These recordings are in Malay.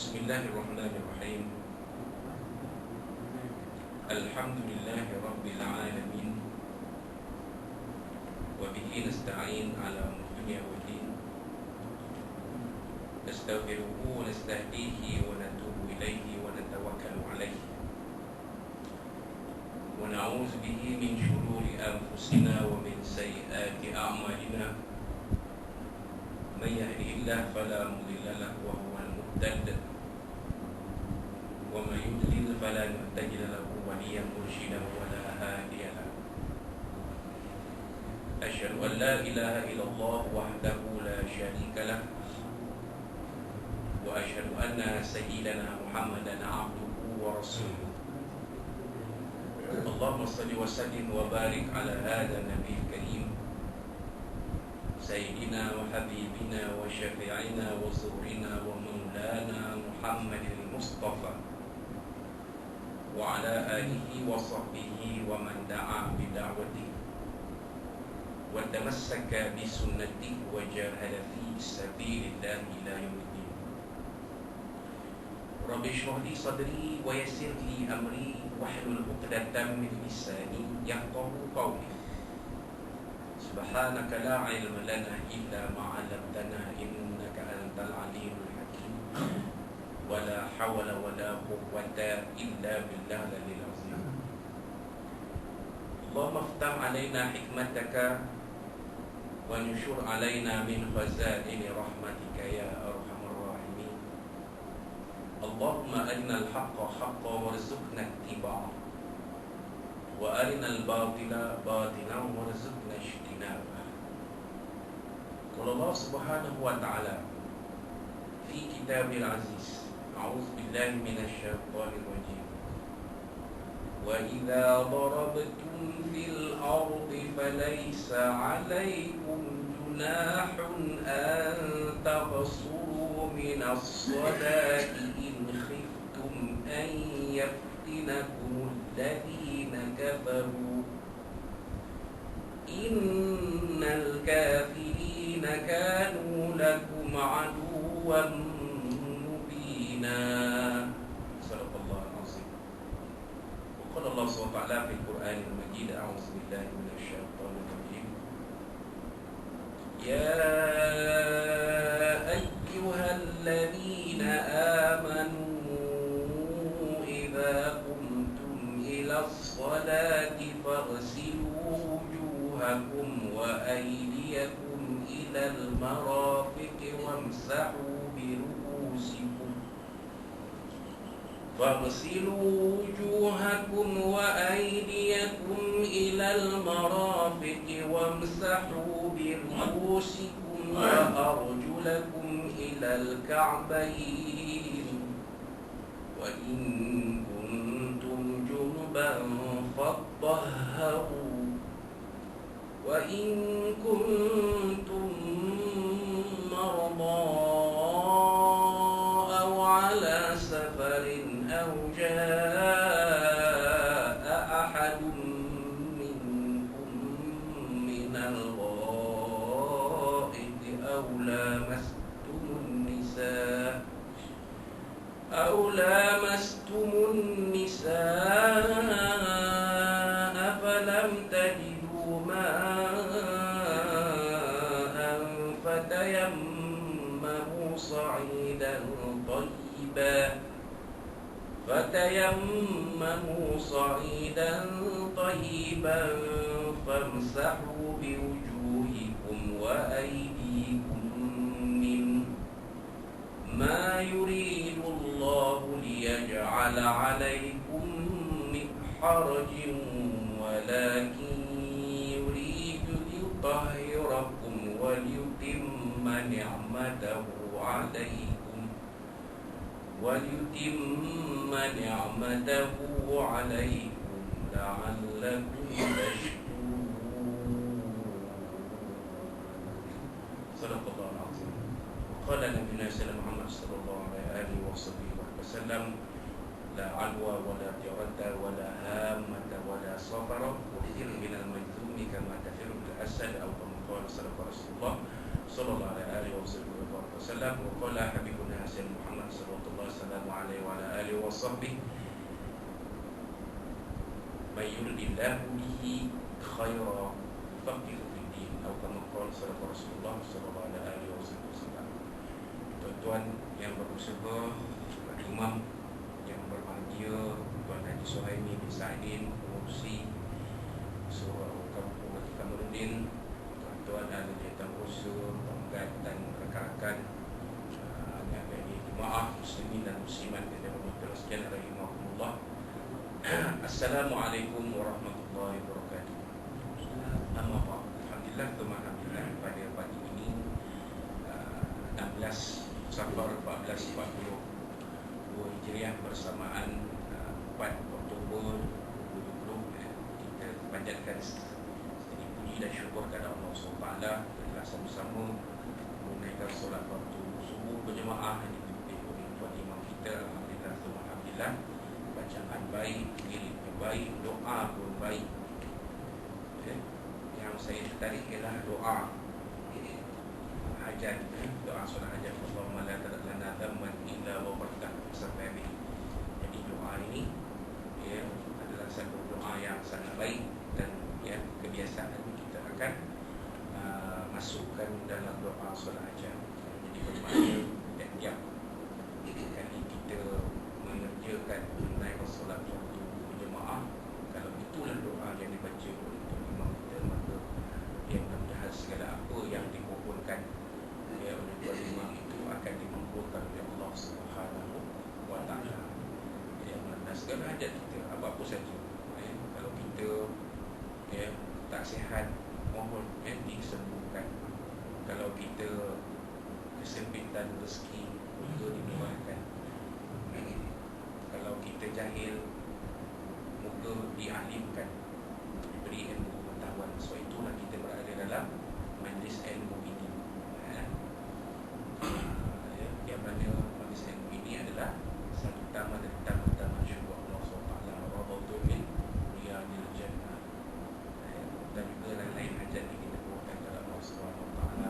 Bismillahirrahmanirrahim. Alhamdulillahi Rabbil Alamin. Wa bihi nasta'in ala dunya wa din. Nastaghfiruhu wa nastahdihi wa natubu ilayhi wa natawakkalu alayhi. Wa na'udzu bihi min shururi anfusina wa min sayyiati a'malina. Man yahdihillahu fala mudilla lahu wa huwal muhtadi. ومن يضلل فلا تجد له وليا مرشدا ولا هاديا له. أشهد أن لا إله إلا الله وحده لا شريك له وأشهد أن سيدنا محمدا عبده ورسوله. اللهم صل وسلم وبارك على هذا النبي الكريم سيدنا وحبيبنا وشفيعنا وزورنا ومولانا محمد المصطفى وعلى آله وصحبه ومن دعا بدعوته وتمسك بسنته وجاهد في سبيل الله إلى يوم الدين. رب اشرح لي صدري ويسر لي أمري واحلل عقدة من لساني يفقهوا قولي. سبحانك لا علم لنا إلا ما علمتنا إنك أنت العليم الحكيم. ولا حول ولا قوة إلا بالله العلي العظيم. اللهم افتح علينا حكمتك ونشر علينا من خزائن رحمتك يا أرحم الراحمين. اللهم أرنا الحق حقا وارزقنا اتباعه وأرنا الباطل باطلا وارزقنا اجتنابه. قال الله سبحانه وتعالى في كتابه العزيز: أعوذ بالله من الشيطان الرجيم. وإذا ضربتم في الأرض فليس عليكم جناح أن تقصروا من الصلاة إن خفتم أن يفتنكم الذين كفروا إن الكافرين كانوا لكم عدوا صدق الله العظيم. وقال الله سبحانه وتعالى في القرآن المجيد: أعوذ بالله من الشيطان الرجيم. يا أيها الذين آمنوا إذا قمتم إلى الصلاة فاغسلوا وجوهكم وأيديكم إلى المرافق وامسحوا برؤوسكم فاغسلوا وجوهكم وأيديكم إلى المرافق وامسحوا برؤوسكم وأرجلكم إلى الكعبين وإن كنتم جنبا فاطهروا وإن كنتم مرضى أو على سفر أو جاء أحد منكم من الغائط أو لامستم النساء فلم تجدوا ماء فتيمموا صعيدا طيبا فامسحوا بوجوهكم وأيديكم منه ما يريد الله ليجعل عليكم من حرج ولكن يريد ليطهركم وليتم نعمته عليكم لعلكم تشكرون. صدق الله العظيم. وقال نبينا سيدنا محمد صلى الله عليه وسلم: لا عدوى ولا جرد ولا هامة ولا صفر وفر من المجذوم كما تفر الأسد أو كما قال صدق رسول الله صلى الله عليه وسلم. وقال حبيبنا سيدنا محمد صلى الله عليه sahbihi may yuridillahu bihi khaira faqihu fid din atau kama qala Rasulullah sallallahu alaihi wasallam. Tuan-tuan yang berusaha, imam yang berbahagia, Tuan Haji Suhaimi bin Sa'idin, pengurusi Surah Kampung Haji Kamaluddin, tuan-tuan ahli jawatan penggat dan rekan-rekan jemaah muslimin dan muslimat yang dirahmati sekalian rahimahumullah. Assalamualaikum warahmatullahi wabarakatuh. Alhamdulillah, alhamdulillah, pada pagi ini 16 Safar 1442 Hijriah bersamaan 4 Oktober 2020, kita panjatkan sedikit puji dan syukur kepada Allah SWT. Telah sama-sama menunaikan solat waktu subuh berjemaah yang dipimpin oleh Tuan Imam kita. Alhamdulillah, alhamdulillah, bacaan baik, dirinya baik, doa pun baik. Yang saya tertarik ialah doa hajat, doa solat hajat. Allahumma la tad'lana dhamman illa wafartah sampai habis. Jadi doa ini adalah satu doa yang sangat baik dan kebiasaan kita akan masukkan dalam doa solat hajat. Jadi bermakna tiap-tiap kali kita mengerjakan menunaikan solat waktu berjemaah, kalau itulah doa yang dibaca oleh Tuan Imam kita, maka mudah-mudahan segala apa yang dimohonkan oleh Tuan Imam itu akan dimampukan oleh Allah Subhanahu wa Ta'ala. Dan segala hajat kita, apa-apa saja, kalau kita tak sihat, mohon disembuhkan. Kalau kita kesempitan rezeki, moga dimurahkan. Kalau kita jahil, moga dialimkan, diberi ilmu pengetahuan. Sebab itulah kita berada dalam majlis ilmu ini. Yang mana majlis ilmu ini adalah satu taman dari taman-taman syurga Allah SWT, Radhatul min riyadil jannah. Dan juga lain-lain hajat yang kita mohonkan kepada Allah SWT.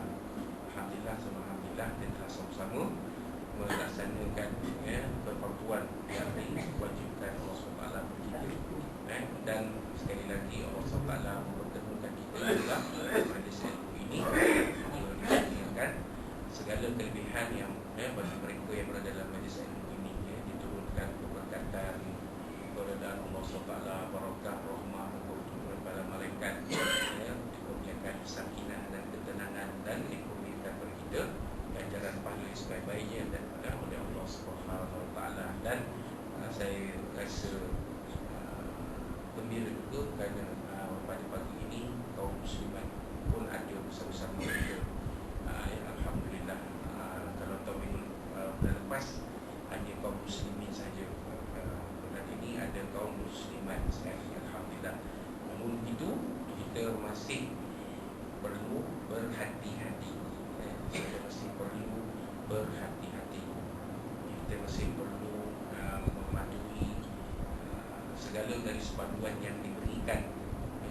Alhamdulillah, alhamdulillah, kita telah sama-sama melaksanakan perpatuan yang diwajibkan Allah SWT kita. Dan sekali lagi Allah SWT mempertemukan kita dalam majlis ilmu ini, menunjukkan segala kelebihan yang bagi mereka yang berada dalam majlis ilmu ini, diturunkan keberkatan, keberadaan Allah SWT, barakah, rahmah, keberkatan para malaikat, dikurniakan sakinah dan ketenangan, dan dikurniakan kepada kita ganjaran pahala sebaik-baiknya dan oleh Allah Subhanahu wa Ta'ala. Dan saya rasa gembira juga kerana pada pagi ini kaum muslimat pun ada bersama-sama kita. Alhamdulillah, kalau tahun bulan lepas hanya kaum muslimin saja, bulan ini ada kaum muslimat sekali. Alhamdulillah. Namun itu kita masih perlu berhati-hati. Kita masih perlu berhati-hati. Kita masih perlu mematuhi segala garis panduan yang diberikan,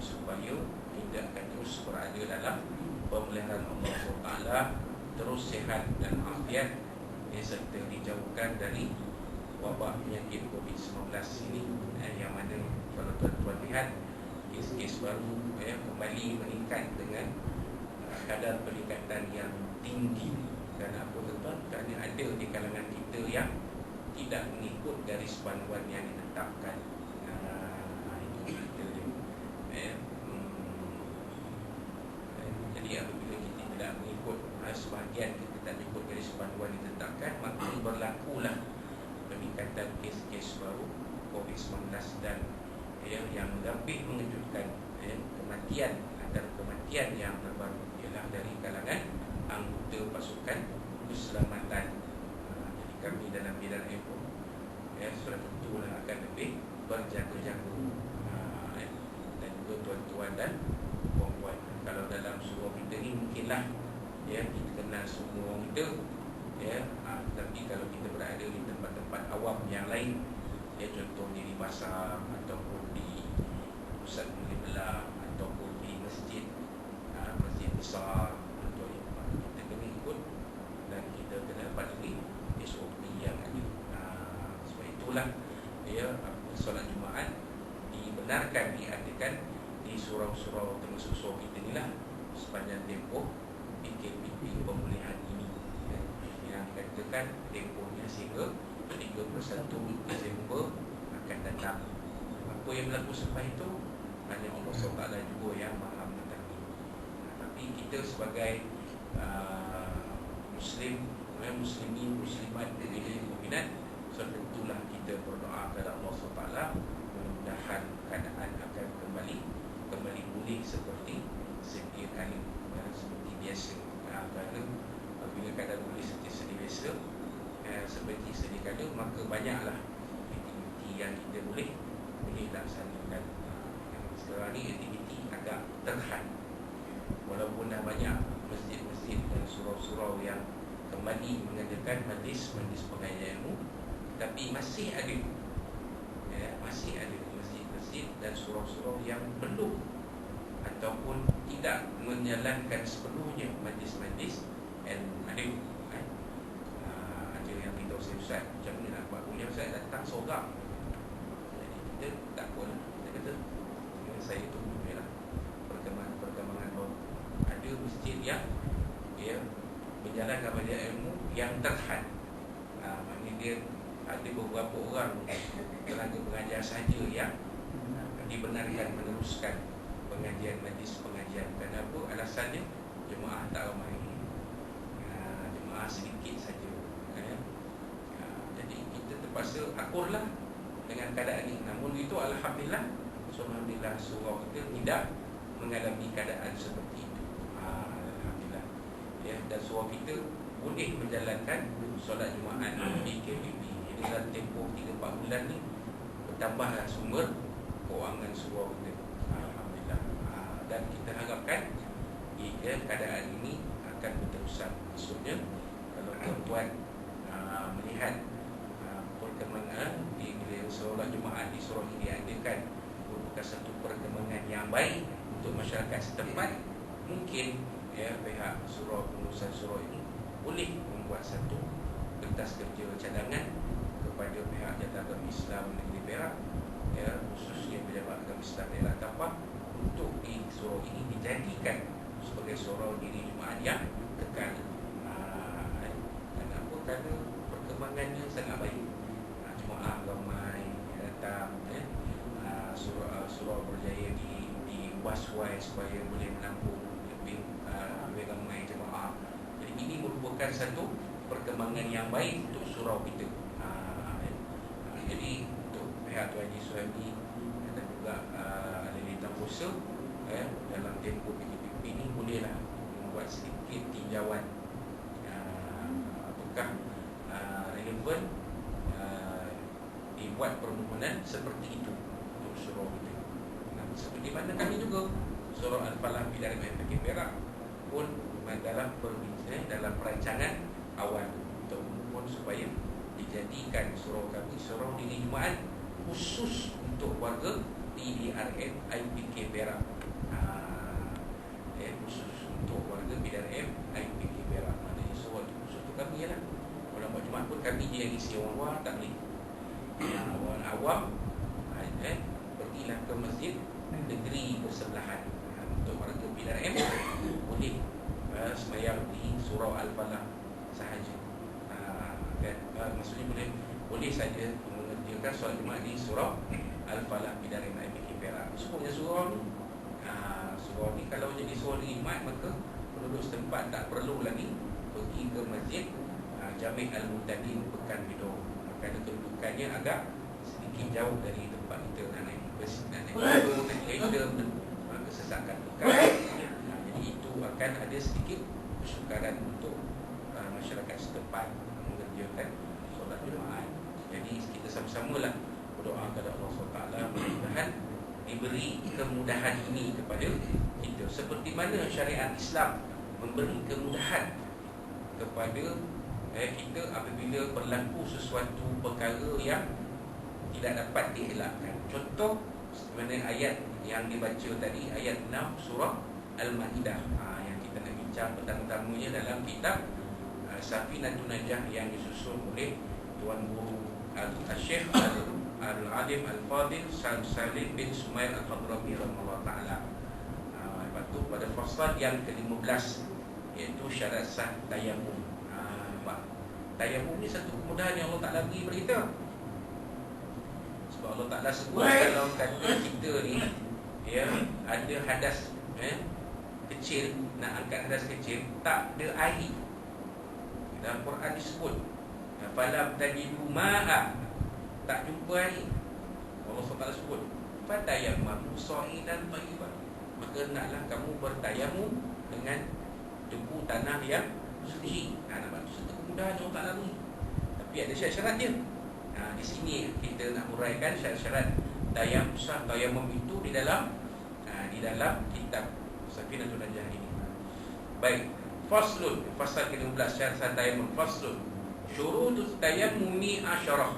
supaya tidak akan terus berada dalam pemeliharaan Allah SWT, terus sihat dan afiat, serta dijauhkan dari wabak penyakit COVID-19 ini, yang mana kalau tuan-tuan lihat kes-kes baru kembali meningkat dengan kadar peningkatan yang tinggi. Dan apa tuan-tuan, kerana ada di kalangan kita yang tidak mengikut garis panduan yang ditetapkan. Itu kita dia. Jadi apabila kita tidak mengikut sebahagian, kita tak mengikut garis panduan ditetapkan, maka berlakulah peningkatan kes-kes baru COVID-19. Dan yang lebih mengejutkan, kematian, antara kematian yang terbaru ialah dari kalangan anggota pasukan keselamatan. Jadi kami dalam bidang itu sudah tentulah akan lebih berjaga-jaga. Dan juga tuan-tuan dan puan-puan, kalau dalam surau kita ni mungkinlah kita kenal semua orang kita, tapi kalau kita berada di tempat-tempat awam yang lain, contohnya di pasar ataupun di pusat belah ataupun di masjid, masjid besar, atau kita kena ikut dan kita kena patuhi SOP yang ada. Sebab itulah solat Jumaat dibenarkan diadakan di surau-surau termasuk surau kita ni lah sepanjang tempoh PKPP pemulihan ini, yang katakan tempohnya sehingga 31 Disember akan datang. Apa yang berlaku selepas itu hanya Allah SWT juga yang maha mengetahui. Tapi kita sebagai muslimin, muslimat, mukminat, tentulah kita berdoa kepada Allah SWT, mudah-mudahan keadaan akan kembali pulih seperti sedia kala, seperti biasa. Kerana apabila keadaan pulih seperti biasa, seperti sedia kala, maka banyaklah aktiviti yang kita boleh laksanakan. Sekarang ni aktiviti agak terhad, walaupun dah banyak masjid-masjid dan surau-surau yang kembali mengadakan majlis pengajian ilmu, tapi masih ada masjid-masjid dan surau-surau yang belum ataupun tidak menjalankan sepenuhnya majlis-majlis ada yang beritahu saya, Ustaz, macam mana nak buat? Punya Ustaz datang seorang. Jadi kita tak apalah, kita kata saya tunggu lah perkembangan baru. Ada masjid yang menjalankan majlis ilmu yang terhad, maknanya dia ada beberapa orang tenaga pengajar saja yang dibenarkan meneruskan majlis pengajian. Kenapa? Alasannya jemaah tak ramai, jemaah sedikit saja. Jadi kita terpaksa akurlah dengan keadaan ini. Namun itu alhamdulillah surau kita tidak mengalami keadaan seperti itu. Alhamdulillah. Dan surau kita boleh menjalankan solat Jumaat di KPP. Jadi dalam tempoh 3-4 bulan ni bertambahlah sumber kewangan surau kita. Alhamdulillah. Dan kita harapkan jika keadaan ini akan berterusan. Maksudnya kalau tuan-tuan melihat perkembangan di solat Jumaat di surau ini diadakan merupakan satu perkembangan yang baik untuk masyarakat setempat, mungkin pihak surau, pengurusan surau ini boleh membuat satu kertas kerja cadangan kepada pihak Jabatan Islam Negeri Perak, khususnya Pejabat Agama Islam Daerah Tapak, untuk di surau ini dijadikan sebagai surau diri Jumaat yang kekal. Kenapa? Kerana perkembangannya sangat baik. Jemaah ramai datang, surau berjaya dibuas-buas supaya boleh menampung lebih ramai jemaah. Jadi ini merupakan satu perkembangan yang baik untuk surau kita. Jadi untuk pihak Tuan Haji Suhaimi dan juga ahli Tambusa, dalam tempoh PKPP ini bolehlah membuat sedikit tinjauan apakah relevan dibuat permohonan seperti itu untuk surau kita. Seperti mana kami juga surau Al-Falah Bidara MPK Perak pun dalam dalam perancangan awal untuk mohon supaya dijadikan surau kami surau dini Jumaat khusus untuk warga PDRM IPK Perak. Khusus untuk warga PDRM IPK Perak. Maknanya surau itu khusus untuk kami lah. Kalau buat Jumaat pun kami je yang isi, orang luar tak boleh. Orang awam pergilah ke masjid negeri bersebelahan. Untuk warga PDRM boleh semayang di surau Al-Falah sahaja. Maksudnya boleh saja mengerjakan solat Jumaat di surau Al-Falah PDRM IPK Perak. Semuanya surau ni kalau jadi surau di Jumaat, maka penduduk setempat tak perlu lagi pergi ke masjid Jami' Al-Muhtadin Pekan Bidor. Kerana kedudukannya agak sedikit jauh dari tempat kita nak naik bus, nak naik kereta, kesesakan pekan. Jadi itu akan ada sedikit kesukaran untuk masyarakat setempat mengerjakan solat Jumaat. Jadi kita sama-samalah berdoa kepada Allah SWT, mudah-mudahan diberi kemudahan ini kepada kita, seperti mana syariat Islam memberi kemudahan kepada kita apabila berlaku sesuatu perkara yang tidak dapat dielakkan. Contoh sebenarnya ayat yang dibaca tadi, ayat 6 surah Al-Ma'idah, yang kita nak bincang pertama-tamanya dalam kitab Safinatun Najah yang disusun oleh Tuan Guru Al-Syekh Al-Alim Al-Fadil Salim bin Sumail Al-Hadrami rahimahullah ta'ala. Lepas tu pada fasal yang ke-15, iaitu syarat sah tayamum. Tayamum ni satu kemudahan yang Allah Ta'ala beri kepada kita. Sebab Allah Ta'ala sebut kalau kata kita ni ya ada hadas kecil, nak angkat hadas kecil, tak ada air. Dalam Quran disebut falam tajidu ma'a, tak jumpa air. Allah SWT sebut fatayammamu sa'idan thayyiban, maka hendaklah kamu bertayamum dengan debu tanah yang suci. Nampak tu satu kemudahan yang Allah Ta'ala ni. Tapi ada syarat-syarat dia. Di sini kita nak huraikan syarat-syarat tayamum itu di dalam kitab Safinatul Najah ini. Baik, faslun, fasal ke-15 syarat tayamum. Faslun, syurutut tayammumi asyarah.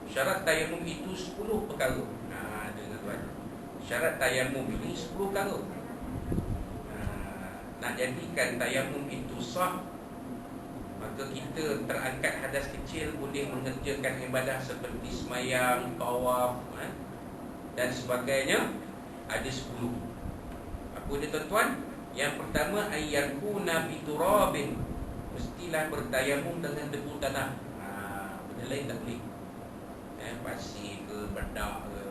Syarat tayamum itu 10 perkara. Dengar tuan. Syarat tayamum ini 10 perkara. Nak jadikan tayamum itu sah, maka kita terangkat hadas kecil, boleh mengerjakan ibadah seperti semayang, tawaf dan sebagainya. Ada 10. Apa dia tuan-tuan? Yang pertama, ayyakuna biturabin, mestilah bertayamum dengan debu tanah. Benda lain tak boleh. Pasir ke, bedak ke.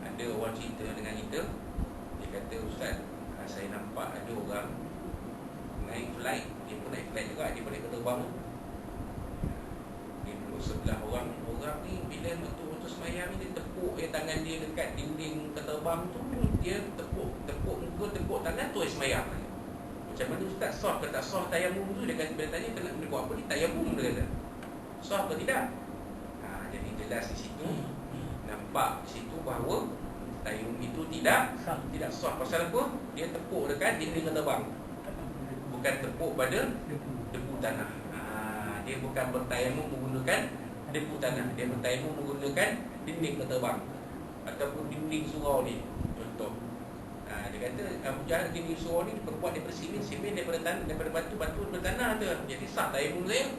Ada orang cerita dengan kita, dia kata, Ustaz, saya nampak ada orang naik flight, dia pun naik flight juga, dia pun naik terbang. Dia duduk sebelah orang ni, bila waktu semayang ni, dia tepuk tangan dia dekat dinding terbang tu, dia tepuk muka, tepuk tangan tu semayang. Macam mana Ustaz, sah ke tak sah tayamum tu? Dia kata, bila tanya kena buat apa ni, tayamum, dia kata sah ke tidak? Jadi jelas di situ, nampak di situ bahawa tayamum itu tidak sah. Pasal apa? Dia tepuk dekat dinding terbang, bukan tepuk pada debu tanah. Dia bukan bertayamum menggunakan debu tanah, dia bertayamum menggunakan dinding terbang ataupun dinding surau ni. Contoh, dia kata Abu Jahal dinding surau ni diperbuat daripada simen daripada batu daripada tanah tu. Jadi sah tayamum saya?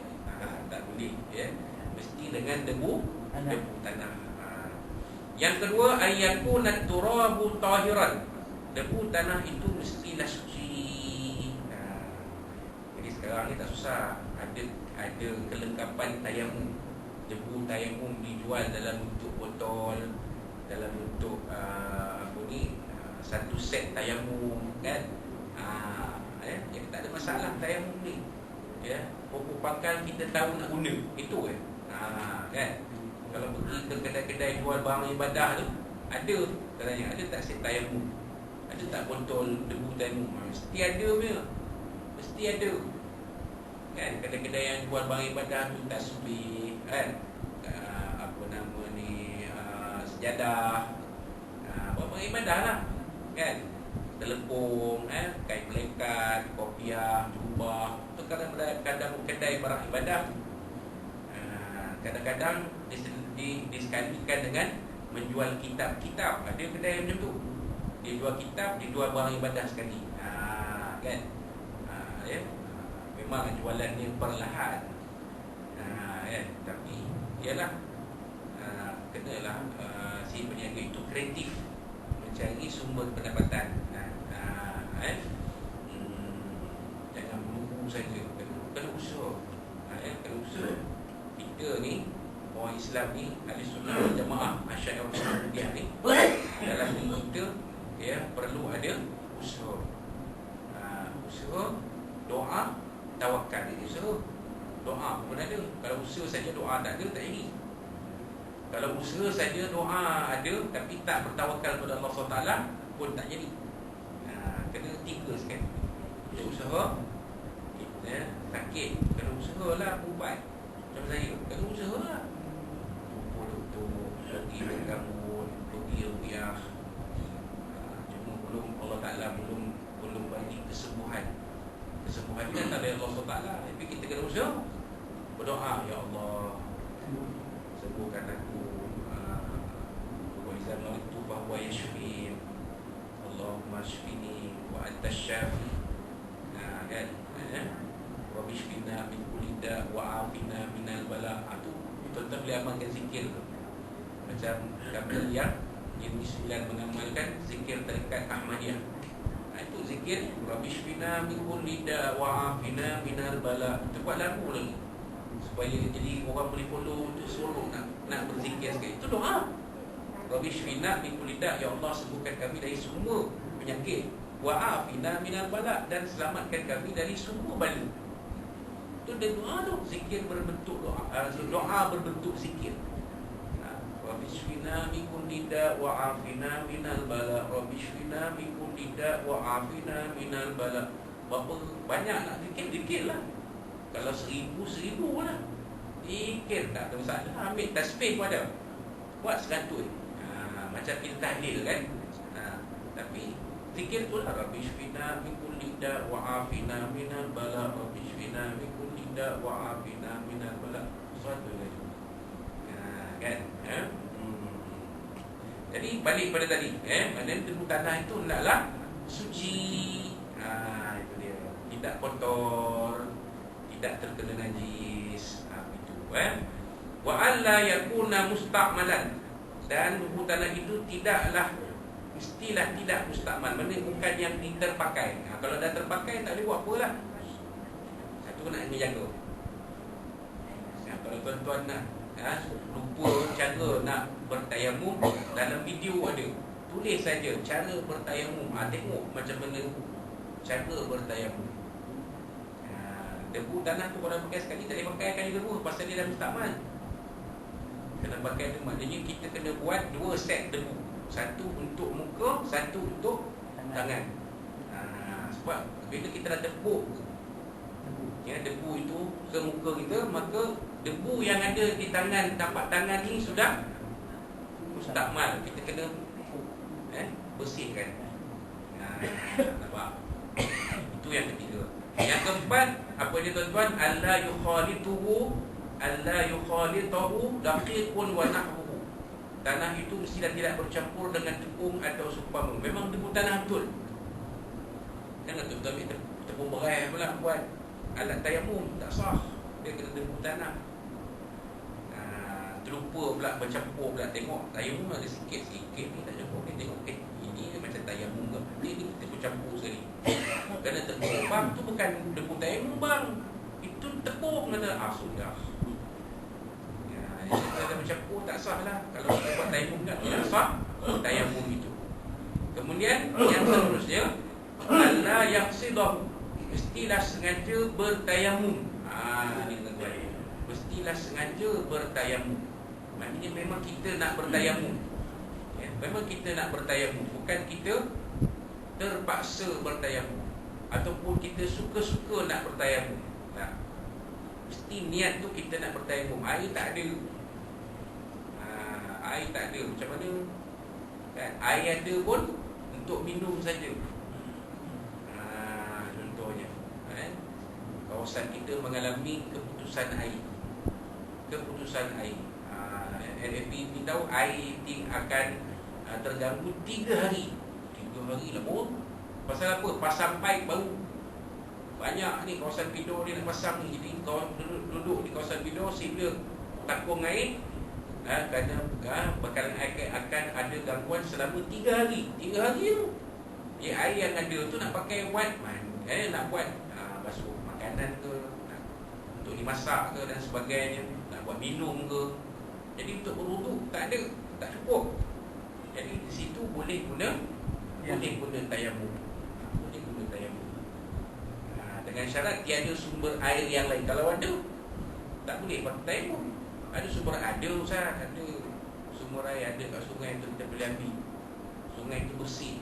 Tak boleh, ya. Mesti dengan debu tanah. Yang kedua, ayyakuna turabu tahiran. Debu tanah itu mestilah suci. Jadi sekarang ni tak susah. Ada kelengkapan tayamum. Debu tayamum dijual dalam bentuk botol, dalam bentuk satu set tayamum, kan? Jadi tak ada masalah tayamum ni. Ya, pokok pangkal kita tahu nak guna. Itu kan? Kan? Kalau pergi ke kedai-kedai jual barang ibadah tu, ada katanya, ada tak set tayamum? Ada tak botol debu tayamum? Mesti ada punya. Mesti ada. Kan? Kedai-kedai yang jual barang ibadah tu, tasbih, kan? Sejadah, barang ibadah lah, kan? Telepon, kain melekat, kopiah, jubah. Itu kadang-kadang kedai barang ibadah. Kadang-kadang disekalikan dengan menjual kitab-kitab. Ada kedai macam tu, dia jual kitab, dia jual barang ibadah sekali. Kan? Ya? Memang jualannya perlahan. Ya? Tapi ialah kenalah si peniaga itu kreatif mencari sumber pendapatan. Jangan buru-buru saja, kena usaha. Kena usaha. Kita ni orang Islam ni, ahli sunnah wal jamaah, Asy'ariyah Rasulullah ni, dalam diri kita, ya, perlu ada usaha. Usaha, doa, tawakal. Ini usaha. Doa pun ada. Kalau usaha saja doa tak ada, tak jadi. Kalau usaha saja doa ada tapi tak bertawakal kepada Allah SWT pun tak jadi. Kena tiga sekali. Kita usaha, kita sakit, kena usahalah ubat. Macam saya, kena usahalah. Doktor, pergi bergabung, pergi ruqyah. Cuma Allah Ta'ala belum bagi kesembuhan. Kesembuhan kan tak ada Allah SWT, tapi kita kena usaha. Berdoa, ya Allah, sembuhkan aku. Wa iza maritu fa huwa yashfin. Allahumma shfini wa anta syafi. Kan? Wa bishfina min kulli da wa afina minal bala. Itu tuan-tuan boleh amalkan zikir tu. Macam kami yang Ilmu 9 mengamalkan zikir tarikat Ahmadiyah. Itu zikir Rabbish fina min kulli da wa afina minal bala. Itu buat lagu lagi supaya jadi orang boleh follow untuk suruh nak berzikir sekali. Itu doa. Rabbish fina min kulli da, ya Allah sembuhkan kami dari semua penyakit, wa afina minal bala, dan selamatkan kami dari semua bala. Itu dia doa tu, zikir berbentuk doa, doa berbentuk zikir. Rabbish fina min kulli da wa afina minal bala. Rabbish fina min kulli da wa afina minal bala. Berapa banyak nak zikir lah. Kalau 1000 lah. Zikir tak ada masalah. Ambil tasbih pun ada. Buat 100. Macam kita tahlil kan. Tapi zikir tu lah. Rabbish fina min kulli da wa afina minal bala. Rabbish fina min kulli da wa afina minal bala. Suatu lagi. Kan? Jadi balik pada tadi, maknanya tubuh tanah itu hendaklah suci. Itu dia. Tidak kotor, tidak terkena najis. Itu wa alla yakuna musta'malan, dan tubuh tanah itu tidaklah, mestilah tidak mustakmal. Maknanya bukan yang terpakai. Kalau dah terpakai tak boleh buat apalah. Satu nak menjaga. Kalau tuan-tuan nak lupa cara nak bertayamum, dalam video ada, tulis saja cara bertayamum. Tengok macam mana cara bertayamum. Debu tanah tu kalau pakai sekali tak boleh pakai kali kedua, pasal dia dah mustakmal. Kena pakai tu, maknanya kita kena buat 2 set debu, satu untuk muka, satu untuk tangan. Sebab bila kita dah tepuk debu itu ke muka kita, maka debu yang ada di tangan, tapak tangan ni sudah mustakmal. Kita kena bersihkan. Nampak? Itu yang ketiga. Yang keempat, apa dia tuan-tuan? Alla yukhalituhu daqiqun wa nahwuhu. Tanah itu mestilah tidak bercampur dengan tepung atau seumpama. Memang debu tanah betul. Jangan tuan-tuan ambil tepung berai pula buat alat tayamum, tak sah. Dia kena debu tanah. Terlupa pula bercampur pula. Tengok tayamum ada sikit-sikit ni tak campur. Tengok ini macam tayamum ke? Ini kita bercampur sekali. Kena tepung. Bang, tu bukan debu tayamum bang, itu tepung. Kata sudah. Kalau dah bercampur tak sah lah. Kalau kita buat tayamum tak sah tayamum itu. Kemudian yang seterusnya, alla yaqsidahu, mestilah sengaja bertayamum. Ini tuan-tuan, mestilah sengaja bertayamum. Maknanya memang kita nak bertayamum. Memang kita nak bertayamum, bukan kita terpaksa bertayamum ataupun kita suka-suka nak bertayamum. Mesti niat tu kita nak bertayamum. Air tak ada. Air tak ada, macam mana kan? Air ada pun untuk minum saja. Contohnya kawasan kita mengalami keputusan air. LFP ni tahu air akan terganggu 3 hari. 3 hari lama. Pasal apa? Pasang pipe baru. Banyak ni kawasan Pido ni nak pasang ni. Jadi kau duduk di kawasan Pido, sehingga takung air, kerana bakalan air akan ada gangguan selama 3 hari. 3 hari tu air yang ada tu nak pakai buat nak buat basuh makanan ke, untuk dimasak ke dan sebagainya, nak buat minum ke. Jadi untuk berwuduk tak ada, tak cukup. Jadi di situ boleh guna tayamum. Boleh guna tayamum. Dengan syarat tiada sumber air yang lain. Kalau ada, tak boleh pakai tayamum. Ada sumber, ada Ustaz, ada sumber air ada kat sungai tu, kita boleh ambil. Sungai tu bersih.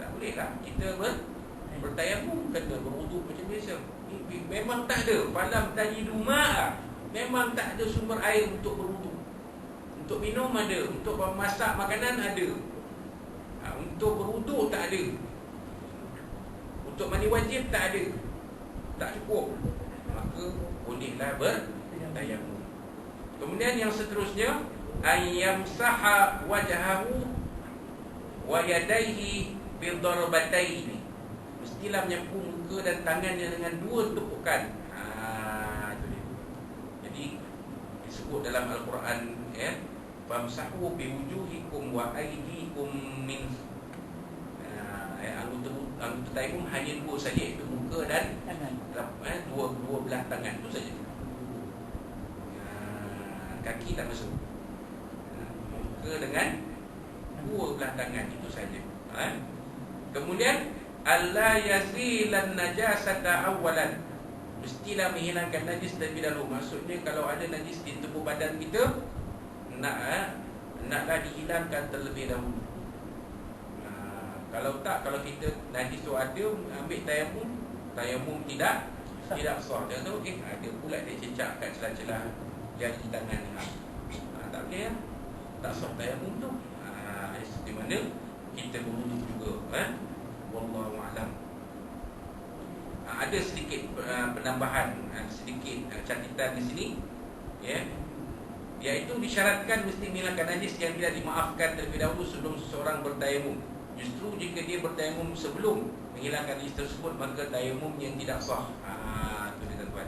Tak boleh lah kita bertayamum, kena berwuduk macam biasa. Memang tak ada. Falam tajidu ma'a, memang tak ada sumber air untuk berwuduk. Untuk minum ada, untuk memasak makanan ada. Untuk berwuduk tak ada. Untuk mandi wajib tak ada. Tak cukup. Maka bolehlah bertayamum. Kemudian yang seterusnya, ayyamsaha wajhahu wa yadayhi bidarbataini. Mestilah menyapu muka dan tangannya dengan 2 tepukan. Itu dia. Jadi disebut dalam Al-Quran, famsahu biwujuhikum wa aydikum min anggota tayamum hanya dua saja, iaitu muka dan dua belah tangan itu saja. Kaki tak masuk. Muka dengan dua belah tangan itu saja. Kemudian alla yazilan najasata awalan, mestilah menghilangkan najis terlebih dahulu. Maksudnya kalau ada najis di tubuh badan kita, naklah dihilangkan terlebih dahulu. Kalau tak, kalau kita najis tu ada, ambil tayamum tidak sah. Dia tahu ada pula dia cecak kat celah-celah jari tangan ni. Tak boleh tak sah tayamum tu. Di mana kita berwuduk juga. Wallahu a'lam. Ada sedikit penambahan, sedikit catatan di sini, iaitu disyaratkan mesti menghilangkan najis yang tidak dimaafkan terlebih dahulu sebelum seseorang bertayamum. Justru jika dia bertayamum sebelum menghilangkan najis tersebut, maka tayamum yang tidak sah. Itu dia tuan-tuan,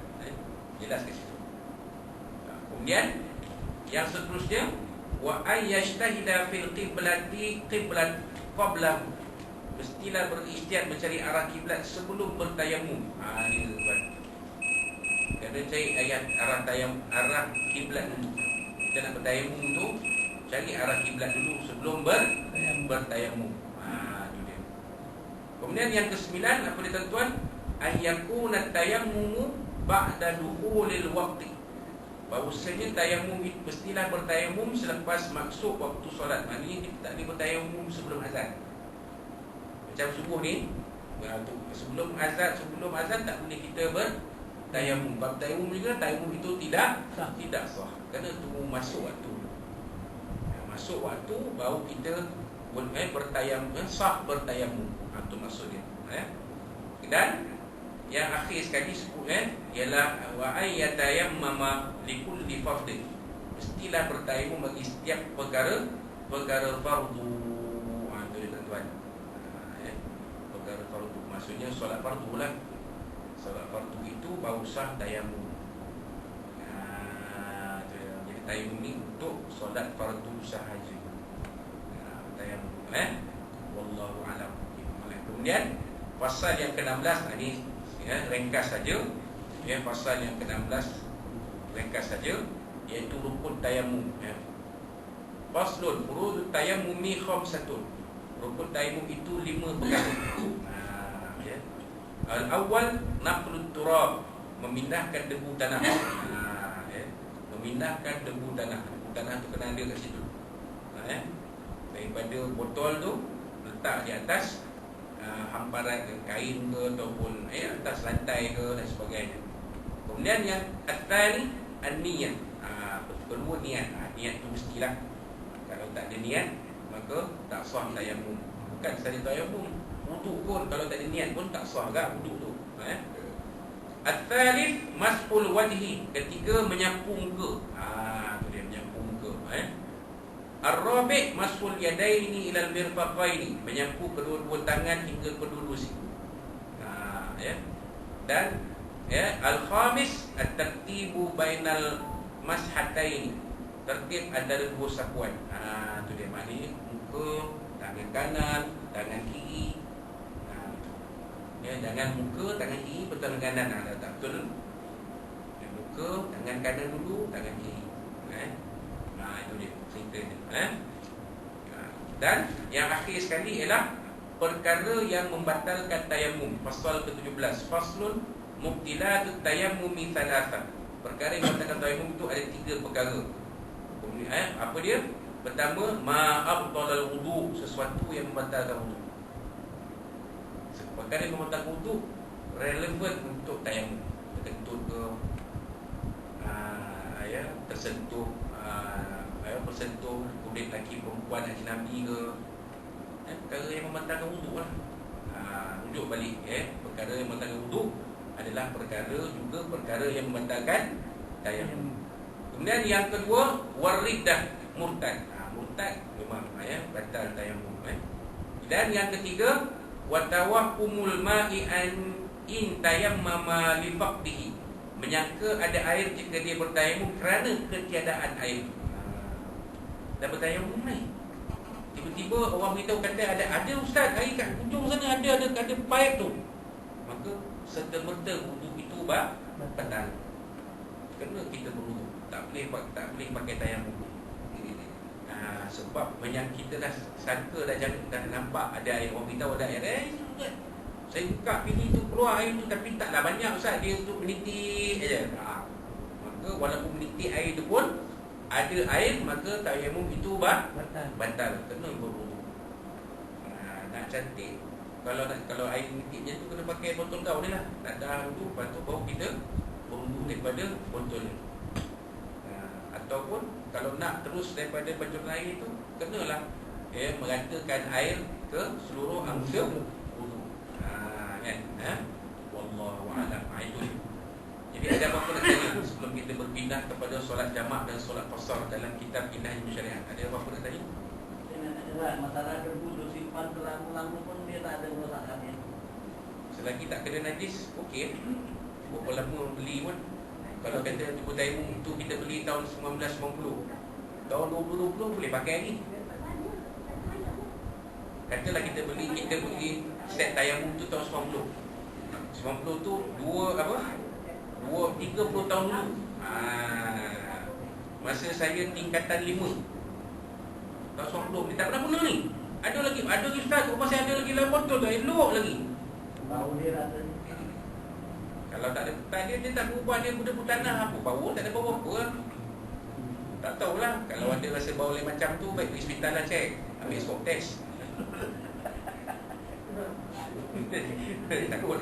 jelas ke situ. Kemudian yang seterusnya, wa ayyashtahida fil qiblati qiblat qabla, mestilah berikhtiar mencari arah kiblat sebelum bertayamum. Ini tuan. Kena cari arah kiblat dulu. Kita nak bertayamum tu, cari arah kiblat dulu sebelum bertayamum. Itu dia. Kemudian yang ke-9, apa dia tuan? Ayyakuna tayammumu ba'da dukhulil waqti. Bahawasanya tayamum itu mestilah bertayamum selepas masuk waktu solat. Maknanya kita tak boleh bertayamum sebelum azan. Macam subuh ni, sebelum azan tak boleh kita bertayamum. Bab tayamum juga, tayamum itu tidak sah. Kerana tunggu masuk waktu. Masuk waktu baru kita bertayamum, sah bertayamum. Itu maksudnya. Dan yang akhir sekali sebut ialah wa ayyatayammama likulli fardin. Mestilah bertayamum bagi setiap perkara fardu. Itu dia tuan-tuan. Perkara fardu maksudnya solat fardu lah. Solat fardu itu baru sah tayamum. Jadi tayamum ni untuk solat fardu sahaja. Tayamum. Wallahu a'lam. Kemudian pasal yang ke-16 ni ringkas saja. Pasal yang ke-16 ringkas saja, iaitu rukun tayamum. Faslun furudut tayammumi khamsatun. Rukun tayamum itu 5 perkara. Al-awwal naqlut turab, memindahkan debu tanah. Memindahkan debu tanah. Debu tanah tu kena ada kat situ. Daripada botol tu letak di atas hamparan kain ke ataupun atas lantai ke dan sebagainya. Kemudian yang athani an-niyah. Kedua niat. Niat tu mestilah. Kalau tak ada niat maka tak sah tayamum. Bukan saja tayamum, wuduk pun kalau tak ada niat pun tak sah kan wuduk tu. At-thalith mas'ul wajhi, ketiga menyapu muka. Tu dia menyapu muka. Ar-rabi' mas'ul yadaini ila al-mirfaqaini, menyapu kedua-dua tangan hingga kedua-dua siku. Dan al-khamis at-tartibu bainal mashataini, tertib antara dua sapuan. Tu dia maknanya muka, tangan kanan, tangan kiri. Jangan muka, tangan kiri, tangan kanan. Tak betul. Muka, tangan kanan dulu, tangan kiri. Itu dia ceritanya. Dan yang akhir sekali ialah perkara yang membatalkan tayamum. Pasal ke-17, faslun mubtilatut tayammumi thalatha. Perkara yang membatalkan tayamum itu ada 3 perkara. Apa dia? Pertama, ma'abdalal wudu, sesuatu yang membatalkan wudu. Perkara yang membatalkan wudu relevan untuk tayamum. Terkentut ke, tersentuh, bersentuh kulit lelaki perempuan ajnabi ke, perkara yang membatalkan wudu lah. Rujuk balik, perkara yang membatalkan wudu adalah perkara yang membatalkan tayamum. Kemudian yang kedua, wariddah, murtad. Murtad memang batal tayamum. Dan yang ketiga, watawahumul ma'i an in tayammama li faqdihi, menyangka ada air jika dia bertayamum kerana ketiadaan air. Dah bertayamum ni, tiba-tiba orang beritahu kata ada ustaz air kat hujung sana, ada paip tu, maka serta-merta wudu itu batal. Kena kita berwudu, tak boleh pakai tayamum. Sebab banyak kita dah sangka, dah nampak ada air, orang beritahu ada air, saya buka pilih tu keluar air tu, tapi taklah banyak ustaz, dia untuk menitik aja. Maka walaupun menitik air tu pun ada air, maka tayamum itu batal. Kena berwudu. Nak cantik, kalau air menitiknya tu kena pakai botol gaul ni lah. Tak ada tu, lepas tu baru kita berwudu daripada botol ni. Ataupun kalau nak terus daripada baju air tu, kenalah meratakan air ke seluruh anggota wudu. Kan? Wallahu a'lam. Itu. Jadi ada apa-apa nak tanya sebelum kita berpindah kepada solat jamak dan solat qasar dalam kitab Indah Ilmu Syariat? Ada apa-apa nak tanya? Saya nak tanya, masalah berwudu simpan terlalu-lama pun dia tak ada kerosakannya. Selagi tak kena najis, okey. Berapa lama beli pun. Kalau kata tubuh tayamum itu kita beli tahun 1990, tahun 2020 boleh pakai lagi. Katalah kita beli set tayamum tu tahun 90 tu 30 tahun dulu. Masa saya tingkatan 5 tahun 90, dia tak pernah guna ni. Ada lagi ustaz, rumah saya ada lagi lah botol tu, elok lagi. Bau dia rasa. Kalau tak ada petang dia tak berubah, dia budak tanah apa, bau tak ada bau apa. Tak tahulah, kalau ada rasa bau lain macam tu, baik pergi hospital lah cek, ambil swab test. Takut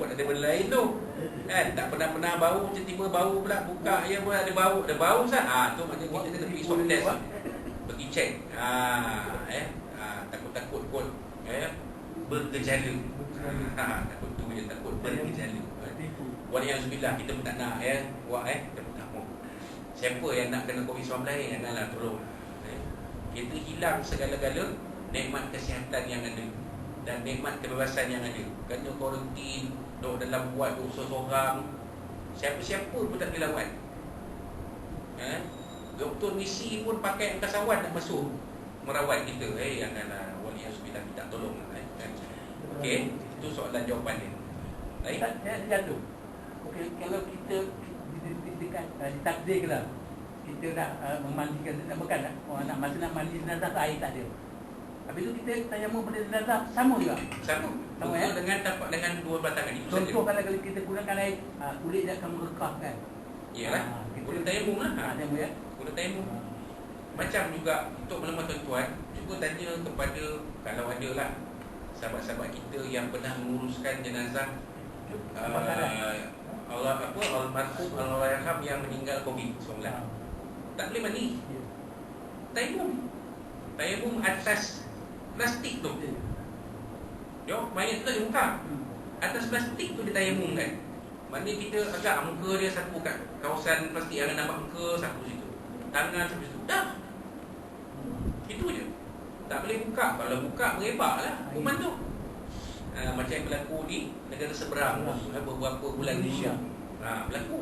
ada benda lain tu kan, tak pernah bau, tiba-tiba bau pula, buka ya pun ada bau sah. Tu maknanya kita kena pergi swab test, pergi cek. Takut kot bergejala. Takut tu je, takut bergejala. Waliyahzubillah, kita pun tak nak kita pun tak mau. Siapa yang nak kena COVID-19, janganlah tolong. Kita hilang segala-gala nikmat kesihatan yang ada dan nikmat kebebasan yang ada. Kena kuarantin, duduk dalam buat seorang, siapa-siapa pun tak boleh lawan. Doktor misi pun pakai angkasawan nak masuk merawat kita. Janganlah, waliyahzubillah, kita tolong. Okey, itu soalan jawapan dia. Baik. Saya jatuh. Okey, kalau kita ditakdirkan kita nak memandikan, nak mandi jenazah, air tak ada. Habis tu kita tayamum pada jenazah sama juga. Sama ya? Dengan dua batangan itu saja. Contoh kalau kita gunakan air, kulit dia akan merekah kan. Iyalah. Guna tayamum lah. Tayamum ya. Guna tayamum. Macam juga untuk melemah tuan-tuan, cuba tanya kepada, kalau ada lah sahabat-sahabat kita yang pernah menguruskan jenazah almarhum Allahyarham yang meninggal COVID-19. Tak boleh mandi. Tayamum atas plastik tu. Mayat tu tak dibuka. Atas plastik tu dia tayamum kan. Maknanya kita agak muka dia sapu kat kawasan plastik yang nampak muka, sapu situ. Tangan sapu situ. Dah. Itu je. Tak boleh buka. Kalau buka merebaklah kuman tu. Macam yang berlaku di negara seberang beberapa bulan Malaysia. Berlaku.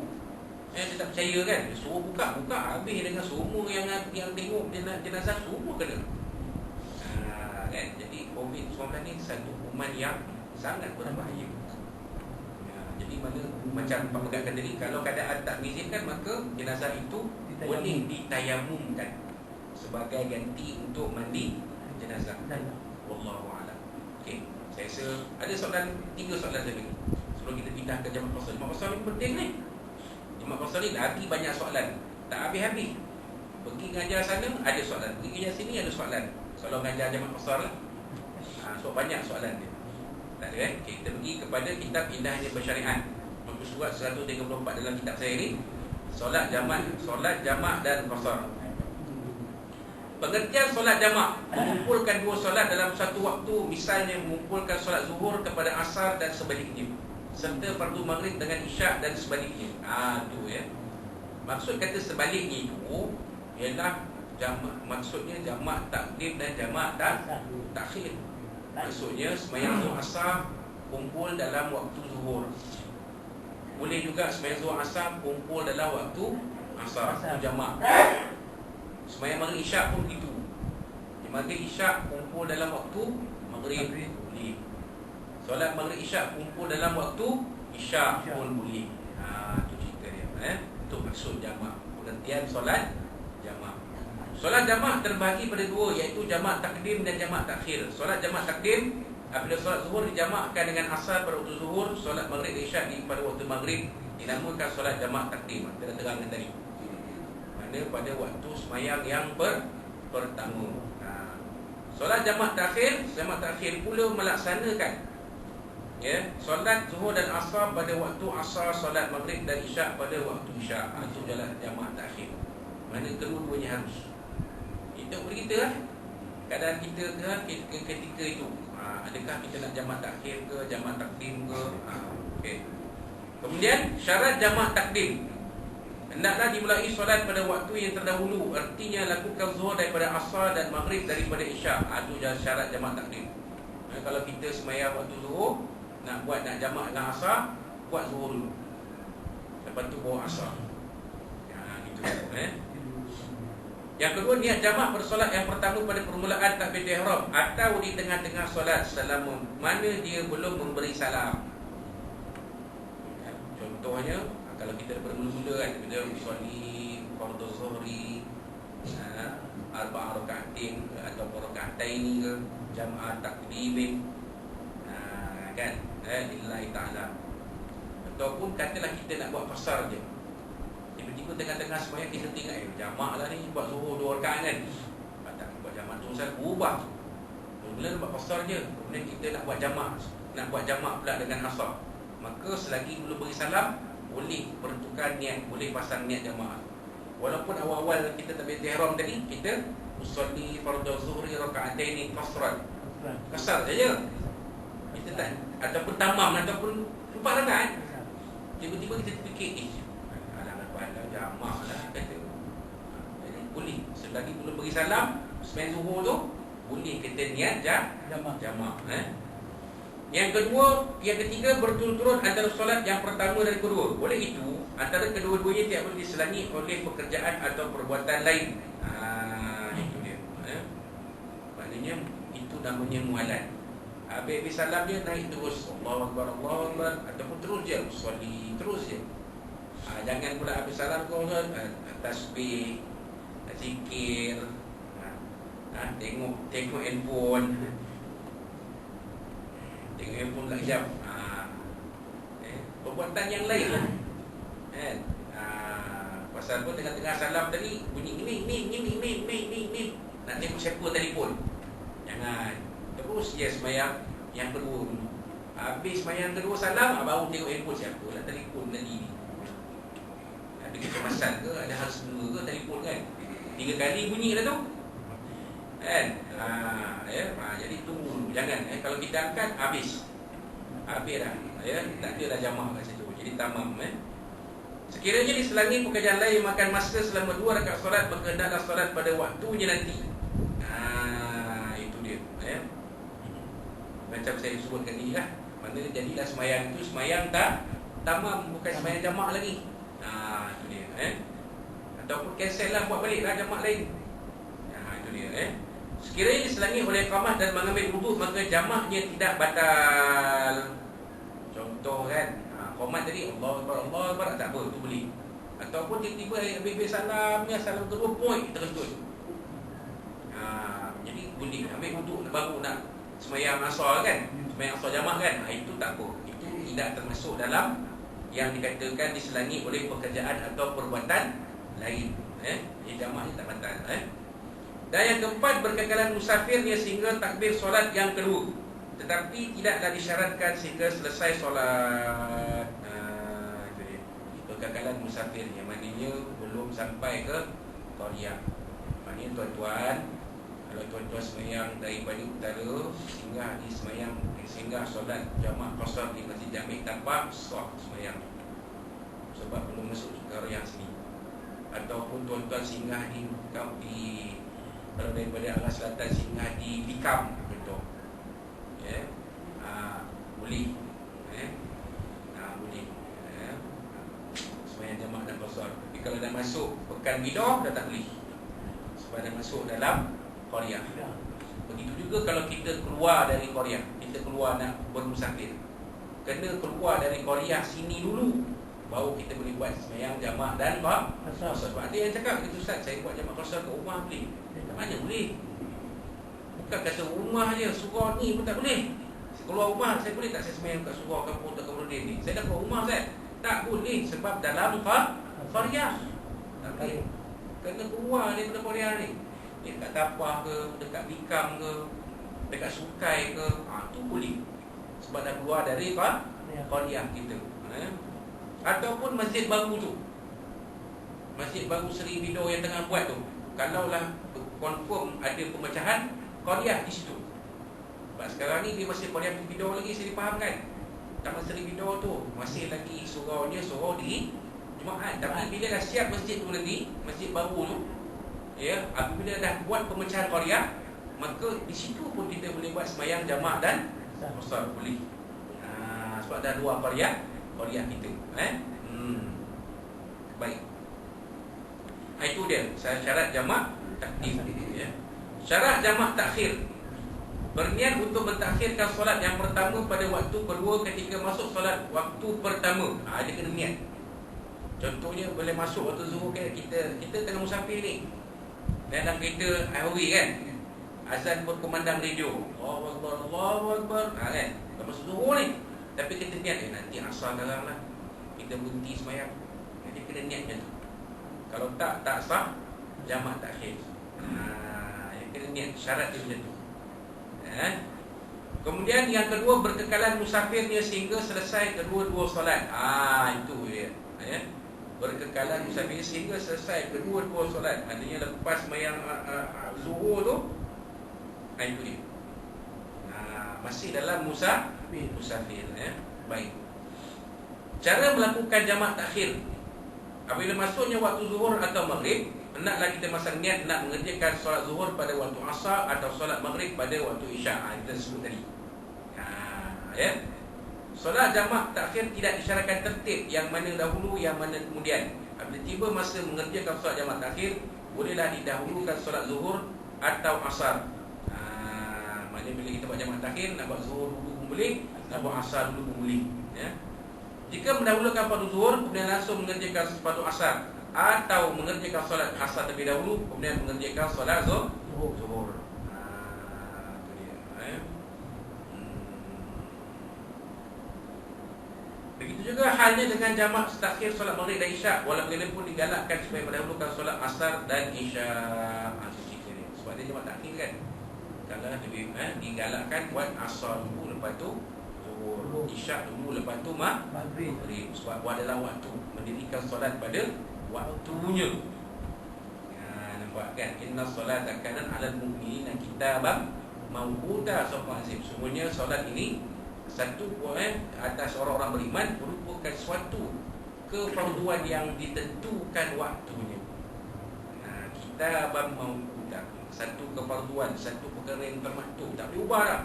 Dia tak percaya kan. Dia suruh buka. Habis dengan semua yang tengok jenazah semua kena. Kan? Jadi COVID-19 ni satu kuman yang sangat berbahaya. Jadi macam Pak Megat kata tadi, kalau keadaan tak mengizinkan, maka jenazah itu boleh ditayamumkan sebagai ganti untuk mandi jenazah. Wallahu a'lam. Okey, saya rasa ada soalan, 3 soalan lagi sebelum kita pindah ke jamak qasar. Jamak qasar ni penting ni. Jamak qasar ni lagi banyak soalan, tak habis-habis. Pergi ngajar sana ada soalan, pergi ngajar sini ada soalan. Kalau ngajar jamak qasar lah, so banyak soalan dia. Tak ada kan? Okay, kita pergi kepada kitab Indah Ilmu Syariat, muka surat 134 dalam kitab saya ni, solat jamak dan qasar. Pengertian solat jamak, mengumpulkan 2 solat dalam satu waktu. Misalnya mengumpulkan solat zuhur kepada asar dan sebaliknya, serta fardu maghrib dengan isyak dan sebaliknya. Tu ya. Maksud kata sebaliknya itu ialah jamak, maksudnya jamak takdim dan jamak takhir. Maksudnya sembahyang zuhur asar kumpul dalam waktu zuhur. Boleh juga sembahyang zuhur asar kumpul dalam waktu asar, itu jamak. Sembahyang maghrib isyak pun begitu. Di maghrib isyak kumpul dalam waktu maghrib boleh. Solat maghrib isyak kumpul dalam waktu isyak pun boleh. Itu cerita dia. Itu maksud jamak. Pengertian solat jamak. Solat jamak terbagi pada dua, iaitu jamak takdim dan jamak takhir. Solat jamak takdim, apabila solat zuhur dijamakkan dengan asar pada waktu zuhur, solat maghrib dan isyak pada waktu maghrib, dinamakan solat jamak takdim. Kita dah terangkan tadi. Mana pada waktu sembahyang yang pertama. Solat jamak takhir pula melaksanakan solat zuhur dan asar pada waktu asar, solat maghrib dan isyak pada waktu isyak. Itu jalan jamak takhir. Mana kedua-duanya harus. Itu berita lah keadaan kita ketika itu. Adakah kita nak jamak takhir ke, jamak takdim ke? Okay. Kemudian syarat jamak takdim, hendaklah dimulai solat pada waktu yang terdahulu. Artinya lakukan zuhur daripada asar dan maghrib daripada isyak. Itu syarat jamak takdim. Kalau kita sembahyang waktu zuhur, nak jamak dengan asar, buat zuhur dulu, lepas tu bawa asar. Gitu. Yang kedua, niat jamak bersolat yang pertama pada permulaan takbiratul ihram atau di tengah-tengah solat selama mana dia belum memberi salam. Contohnya, kalau kita bermula-mula kan, kita usolli fardhu zuhri arba'a raka'atin atau raka'atain ke, jam'ah takdimin, kan, lillahi ta'ala. Ataupun katalah kita nak buat qasar je, tiba-tiba tengah-tengah sembahyang kita tengok jamak lah ni, buat zuhur 2 rakaat kan, tak buat jamak tu Ustaz, ubah. Mula-mula buat qasar je, kemudian kita nak buat jamak pula dengan asar. Maka selagi belum beri salam, boleh bertukar niat, boleh pasang niat jamak. Walaupun awal-awal kita takbiratul ihram tadi, kita usolli fardhu zuhri raka'ataini qasran, qasar saja. Kita tak, ataupun tamam, ataupun 4 rakaat. Tiba-tiba kita terfikir, alang-alang jamak lah kata. Jadi boleh, selagi belum bagi salam sembahyang zuhur tu, boleh kita niat jamak. Yang ketiga, berturut-turut antara solat yang pertama dan kedua. Boleh itu, antara kedua-duanya tidak boleh diselangi oleh pekerjaan atau perbuatan lain. Itu dia. Maknanya itu namanya mualat. Habis salam dia naik terus, Allahu Akbar, Allahu Akbar, ataupun terus je usolli, terus je. Jangan pula habis salam kau tasbih, zikir, tengok handphone. Tengok handphone tak jam. Perbuatan yang lain lah. Pasal pun tengah-tengah salam tadi bunyi ni. Nak tengok siapa telefon. Jangan. Terus dia sembahyang yang kedua dulu. Habis sembahyang kedua salam, baru tengok handphone siapa lah telefon tadi ni. Ada kecemasan ke, ada hal semua ke telefon kan. 3 kali bunyi dah tu. Kan? Jadi tunggu dulu. Jangan kalau kita angkat habis dah. Tak ada dah jamak kat situ. Jadi tamam. Sekiranya diselangi pekerjaan lain yang makan masa selama 2 rakaat solat, maka hendaklah solat pada waktunya nanti. Itu dia. Macam saya sebutkan ni lah. Maknanya jadilah sembahyang itu sembahyang tak tamam, bukan sembahyang jamak lagi. Itu dia. Ataupun cancel lah, buat balik lah jamak lain. Itu dia. Sekiranya diselangi oleh iqamah dan mengambil wuduk, maka jamaknya tidak batal. Contoh kan, qomat tadi Allahu Akbar, tak apa, itu boleh. Ataupun tiba-tiba habis salam kedua point terkejut. Jadi boleh ambil wuduk baru nak sembahyang asar kan, sembahyang asar jamak kan, itu tak apa. Itu tidak termasuk dalam yang dikatakan diselangi oleh pekerjaan atau perbuatan lain. Jadi jamaknya tak batal. Dan yang keempat, berkekalan musafirnya sehingga takbir solat yang kedua, tetapi tidaklah disyaratkan sehingga selesai solat. Itu dia. Berkekalan musafirnya, maknanya belum sampai ke Qaryah. Maknanya tuan-tuan, kalau tuan-tuan sembahyang daripada utara singgah solat jamak qasar di Masjid Jami' Tapak, sah sembahyang sebab belum masuk ke Qaryah sini. Ataupun tuan-tuan singgah di kalau daripada arah selatan singgah di Bikam, contoh. Boleh. Boleh. qasar. Tapi kalau dah masuk pekan bidah dah tak boleh, sebab dah masuk dalam qaryah. Begitu juga kalau kita keluar dari qaryah, kita keluar nak bermusafir, kena keluar dari qaryah sini dulu, baru kita boleh buat sembahyang jamak dan qasar. Sebab ada yang cakap gitu, Ustaz, saya buat jamak qasar kat rumah boleh. Mana boleh? Bukan kata rumah je, surau ni pun tak boleh. Keluar rumah, saya boleh tak saya sembahyang kat surau kampung tak kemudian ni? Saya dah keluar rumah, Ustaz. Tak boleh, sebab dalam qaryah. Tak boleh. Kena keluar daripada qaryah ni. Dekat Tapah ke, dekat Bikam ke, dekat Sukai ke, tu boleh. Sebab dah keluar dari qaryah kita. Ataupun masjid baru tu, masjid baru Seri Bido yang tengah buat tu, kalaulah confirm ada pemecahan qaryah di situ. Sebab sekarang ni dia masih qaryah Bido lagi, saya difahamkan. Taman Seri Bido tu masih lagi suraunya surau di Jumaat. Tapi bila dah siap masjid tu nanti, masjid baru tu, ya, apabila dah buat pemecahan qaryah, maka di situ pun kita boleh buat sembahyang jamak dan qasar boleh. Sebab dah dua qaryah kita. Baik. Itu dia syarat jamak takhir, ya. Syarat jamak takhir, berniat untuk mentakhirkan solat yang pertama pada waktu kedua ketika masuk solat waktu pertama. Dia kena niat. Contohnya boleh masuk waktu zuhur kan, kita tengah musafir ni, dalam kereta highway kan, azan berkumandang radio, Allahu Akbar, Allahu Akbar, kan, dah masuk zuhur ni. Tapi kita niat, nanti asar dalam lah, kita berhenti sembahyang. Jadi kena niat macam tu. Kalau tak sah jamak takhir. Yang kena niat, syarat dia macam tu. Kemudian yang kedua, berkekalan musafirnya sehingga selesai kedua-dua solat. Itu dia, ya. Berkekalan musafir sehingga selesai kedua-dua solat. Artinya lepas sembahyang zuhur tu, itu dia. Masih dalam musafir, ya. Baik. Cara melakukan jamak takhir, apabila masuknya waktu zuhur atau maghrib, hendaklah kita masang niat nak mengerjakan solat zuhur pada waktu asar atau solat maghrib pada waktu isyak. Kita sebut tadi. Ya. Solat jamak takhir tidak disyaratkan tertib, yang mana dahulu, yang mana kemudian. Apabila tiba masa mengerjakan solat jamak takhir, bolehlah didahulukan solat zuhur atau asar. Maknanya bila kita buat jamak takhir, nak buat zuhur dulu pun boleh, nak buat asar dulu pun boleh, ya. Jika mendahulukan fardu zuhur kemudian langsung mengerjakan fardu asar, atau mengerjakan solat asar terlebih dahulu kemudian mengerjakan solat zuhur. Itu dia, Begitu juga halnya dengan jamak takhir solat maghrib dan isyak, walau bagaimanapun digalakkan supaya mendahulukan solat asar dan isyak. Sebab dia jamak takhir kan, kalau lebih digalakkan buat asar dulu, lepas tu zuhur, isyak dulu, lepas tu maghrib. Sebab adalah waktu mendirikan solat pada waktunya. Nampak kan? Inna solata kanat 'alal mu'minina kitaban mawquta. Semuanya solat ini satu atas orang-orang beriman merupakan suatu kefarduan yang ditentukan waktunya. Kitaban mawquta, satu kefarduan, satu perkara yang termaktub, tak boleh ubah dah.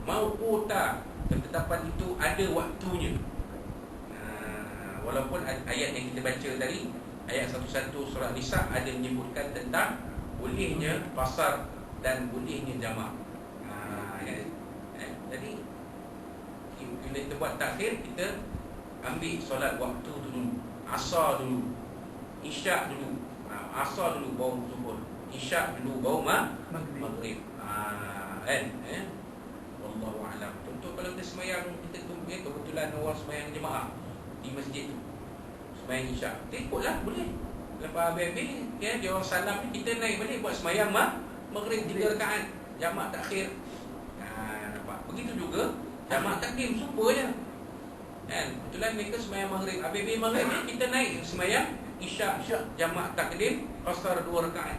Mawquta, ketetapan itu ada waktunya. Walaupun ayat yang kita baca tadi, ayat 11 surah Nisa, ada menyebutkan tentang bolehnya qasar dan bolehnya jamak. Jadi bila kita buat takhir, kita ambil solat waktu dulu, asar dulu, isyak dulu, asar dulu baru zuhur, isyak dulu baru maghrib. Wallahu a'lam. Contoh kalau kita sembahyang, kita kebetulan orang sembahyang jemaah di masjid tu, sembahyang isyak, ikutlah boleh. Lepas habis ya, dia orang salam ni, kita naik balik buat sembahyang maghrib 3 rakaat jamak takhir. Nampak? Begitu juga jamak takdim, super je kan. Kebetulan mereka sembahyang maghrib, habis maghrib ni kita naik sembahyang isyak jamak takdim qasar 2 rakaat.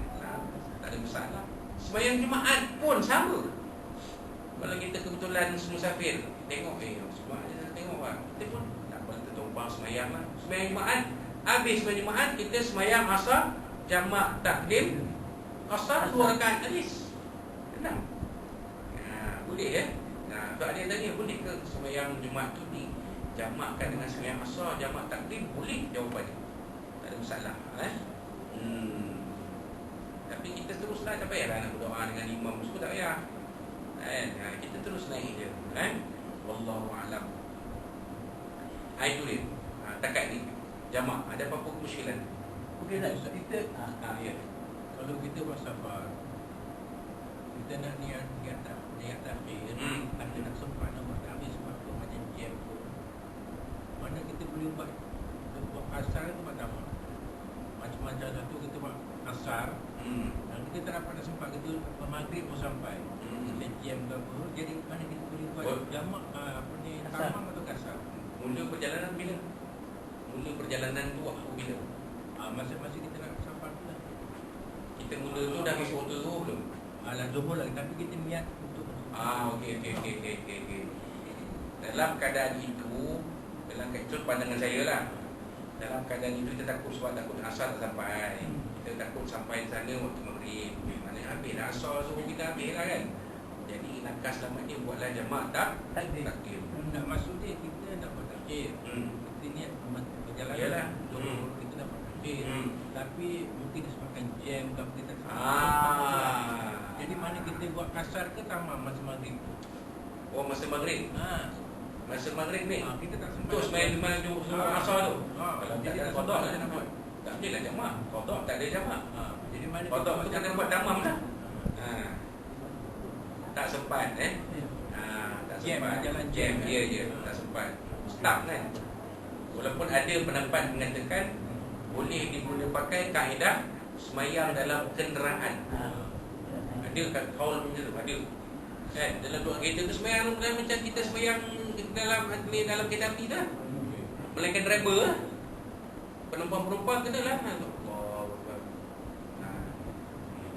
Tak ada masalah. Sembahyang Jumaat pun sama. Kalau kita kebetulan musafir, tengok semua dia tengok lah, kita pun tak apa, kita tumpang sembahyang lah. Sembahyang Jumaat, habis sembahyang Jumaat kita sembahyang asar jamak takdim qasar 2 rakaat hadis. Tenang. Boleh ya. So ada yang tanya, boleh ke sembahyang Jumaat tu dijamakkan dengan sembahyang asar jamak takdim? Boleh jawapannya. masalah. Tapi kita teruslah, tak payahlah nak berdoa dengan imam semua, tak payah. Kita terus naik je. Wallahu a'lam. Itu dia. Takat ni jamak ada apa-apa kemusykilan? Okey tak? Kita Ya. Kalau kita bersafar, kita nak niat takhir, ada nak sempat nak buat takhir sebab tu macam jam tu. Mana kita boleh buat asar tu pertama. Macam-macam satu kita buat asar, dan kita tak dapat nak sempat kita maghrib pun sampai. Kita jam ke apa, jadi mana kita boleh buat jamak tamam atau kasar. Mula perjalanan bila? Mula perjalanan tu waktu bila? Masa-masa kita nak sampai tu lah. Kita mula tu dah masuk waktu zuhur belum? Alah zuhur lagi, tapi kita niat untuk Okey. Dalam keadaan itu, pandangan saya lah. Dalam keadaan itu kita takut sebab takut asar tak sampai. Kita takut sampai sana waktu maghrib. Mana habis dah asar, suruh kita habis lah kan. Jadi langkah selamatnya buatlah jamak takdir. nak masuk dia, kita nak buat takhir. Kita niat berjalan Yalah. kita nak buat takhir. Tapi mungkin disebabkan jam ke apa, kita tak jadi mana kita buat kasar ke tamam masa maghrib tu. Oh, masa maghrib. Masa maghrib ni. Kita tak sempat. Terus main di mana suruh asar tu. Kalau tak jadi ada tak qada sempat nak buat. tak boleh lah jamak. Qada tak ada jamak. Jadi mana Qada tu kena buat tamam lah. Tak sempat tak Jam, sempat. jalan Jam jam, dia tak sempat. Stuck kan. Walaupun ada pendapat mengatakan boleh diguna pakai kaedah semayang dalam kenderaan. Ada kat kaul macam tu, ada. Kan dalam dua kereta tu semayang macam kita semayang dalam kereta api dah. Melainkan driver lah. Penumpang-penumpang kenalah.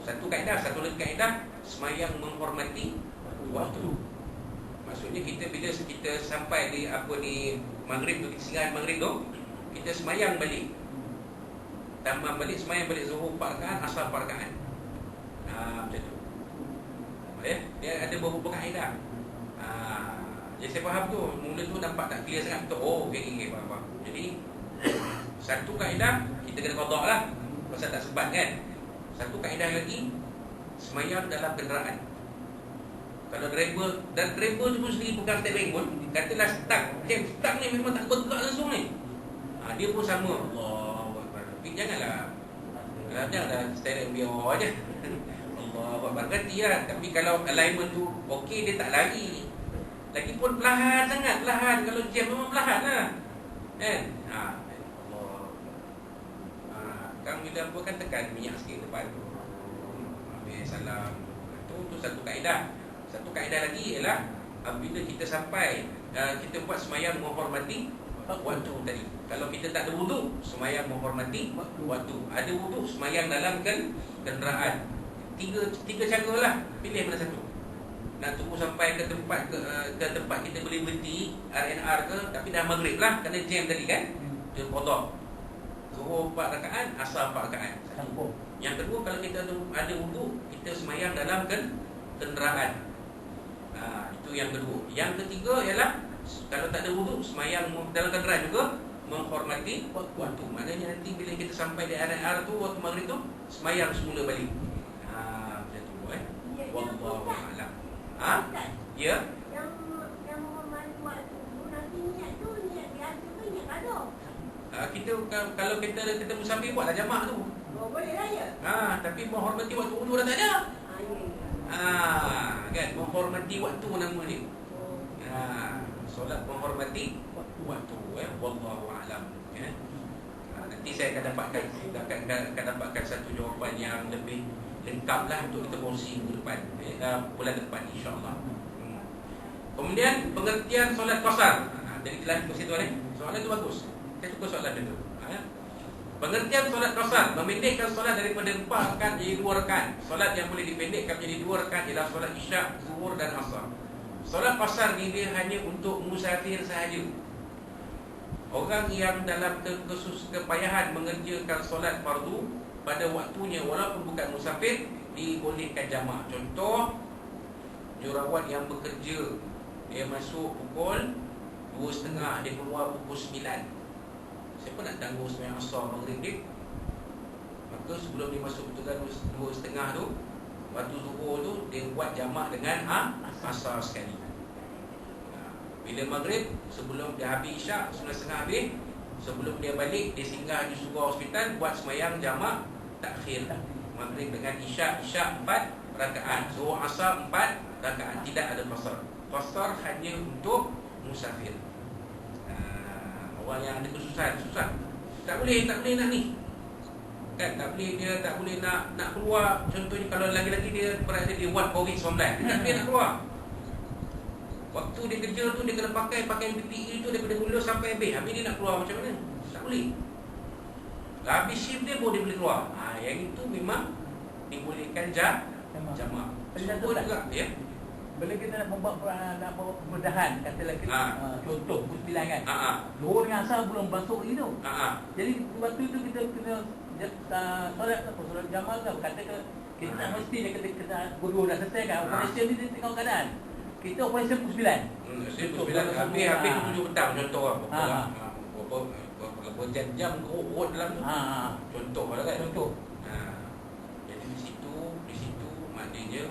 Satu kaedah, satu lagi kaedah semayang menghormati waktu. Maksudnya kita bila kita sampai di maghrib tu, kita singgah maghrib tu, kita semayang balik. Tamam balik, semayang balik zuhur 4 rakaat, asar 4 rakaat. Macam tu. Dia ada beberapa kaedah. Jadi saya faham tu. Mula tu nampak tak clear sangat. Okey, faham. Jadi satu kaedah kita kena qada lah. Pasal tak sempat kan. Satu kaedah lagi, semayang dalam kenderaan. Kalau driver tu pun sendiri pegang steering pun, katalah stuck ni memang tak bergerak langsung ni. Dia pun sama. Allahu Akbar. Tapi janganlah steering biar aja. Allahu Akbar. Ganti lah. Tapi kalau alignment tu okey, dia tak lari. Lagipun perlahan sangat, perlahan. Kalau jam memang perlahan lah. Kan? Allah. Kang bila apa kan tekan minyak sikit depan. Ambil salam. Itu satu kaedah. Satu kaedah lagi ialah bila kita sampai kita buat semayang menghormati waktu tadi. Kalau kita tak ada wuduk, semayang menghormati waktu. Ada wuduk, semayang dalam kenderaan. Tiga cara lah. Pilih mana satu. Nak tunggu sampai ke tempat kita boleh berhenti RNR ke, tapi dah maghrib lah kerana jam tadi kan. Dia qada. Zuhur 4 rakaat, asar 4 rakaat. Yang kedua, kalau kita ada wuduk, kita semayang dalam kenderaan. Itu yang kedua. Yang ketiga ialah kalau tak ada wuduk, semayang dalam kenderaan juga menghormati waktu. Maknanya nanti bila kita sampai di RNR tu, waktu maghrib tu, semayang semula balik. Macam tu wallahu a'lam. Ya. Yang menghormati waktu nanti niat tu niat biasa ke niat qada? Kita kalau kita musafir buatlah jamak tu. Boleh lah ya. Tapi menghormati waktu wudu dah tak ada. Kan menghormati waktu nama dia. Solat menghormati waktu wallahu a'lam. Nanti saya akan dapatkan satu jawapan yang lebih lengkap lah untuk kita kongsi minggu depan, bulan depan insya-Allah. Kemudian pengertian solat qasar. Jadi kelas ke situ ni. Soalan tu bagus. Saya suka soalan itu. Pengertian solat qasar, memendekkan solat daripada 4 rakaat jadi 2 rakaat. Solat yang boleh dipendekkan menjadi 2 rakaat ialah solat isyak, zuhur dan asar. Solat qasar ni dia hanya untuk musafir sahaja. Orang yang dalam kepayahan mengerjakan solat fardu pada waktunya walaupun bukan musafir, dibolehkan jamak. Contoh, jurawat yang bekerja, dia masuk pukul 2.30, dia keluar pukul 9. Siapa nak tangguh sembahyang asar maghrib dia? Maka sebelum dia masuk betul 2.30 tu, waktu zuhur tu dia buat jamak dengan asar sekali. Bila maghrib, sebelum dia habis isyak 9.30 habis, sebelum dia balik, dia singgah di surau hospital, buat semayang jamak takhir maghrib dengan isyak 4 rakaat, zuhur asar 4 rakaat, tidak ada qasar. Qasar hanya untuk musafir. Orang yang ada kesusahan, susah. Tak boleh nak ni. Kan tak boleh nak keluar. Contohnya kalau lagi-lagi dia berada di ward COVID-19, dia tak boleh nak keluar. Waktu dia kerja tu dia kena pakai PPE tu daripada mula sampai habis. Habis dia nak keluar macam mana? Tak boleh. Habis shift dia baru dia boleh keluar. Yang itu memang dibolehkan jamak. Semua juga ya. Bila kita nak bawa pembedahan, katalah kita contoh pukul 9 kan. Zuhur dengan asar belum masuk lagi tu. Jadi waktu itu kita kena solat jamak ke? Kata kita tak mesti dia kata guru dah selesai kan. Operation ni dia tengok keadaan. Kita operation pukul 9. Habis 7 petang contoh berapa jam urut dalam tu. Contoh lah kan. Jadi di situ maknanya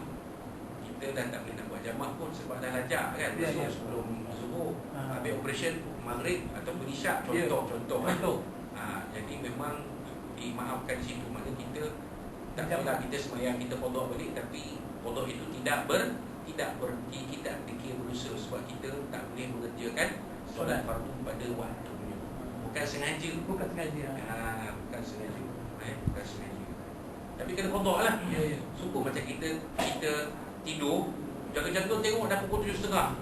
kita dah tak boleh nak buat jamak pun sebab dah lajak kan. Sebelum zuhur. Habis operation maghrib ataupun isyak contoh. Jadi memang dimaafkan di situ. Maknanya kita tak boleh kita semayang, kita qada balik, tapi qada itu tidak dikira berdosa sebab kita tak boleh mengerjakan solat fardu pada waktunya. Bukan sengaja. Bukan sengaja. Tapi kena qada lah. Sumpah macam kita tidur, jaga-jaga tengok dah pukul 7.30.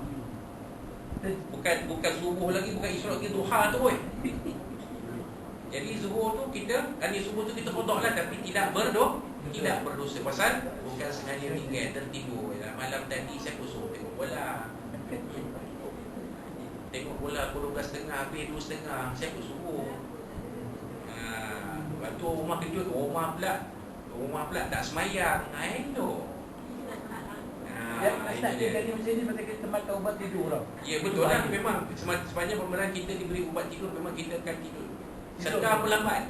Bukan subuh lagi, bukan isyak lagi, duha tu weh. Jadi zuhur tu kita, subuh tu kita qada lah, tapi tidak berdosa pasal bukan sengaja tinggal tertidur. Malam tadi saya suruh tengok bola. Tengok bola pukul 12.30 habis 2.30, saya subuh. Lepas tu rumah kejut, rumah pula tak semayang. Itu. Tak dia jadi macam ni pasal kita makan ubat tidur tau. Ya betul lah, memang sepanjang pemberian kita diberi ubat tidur, memang kita akan tidur serta perlambat.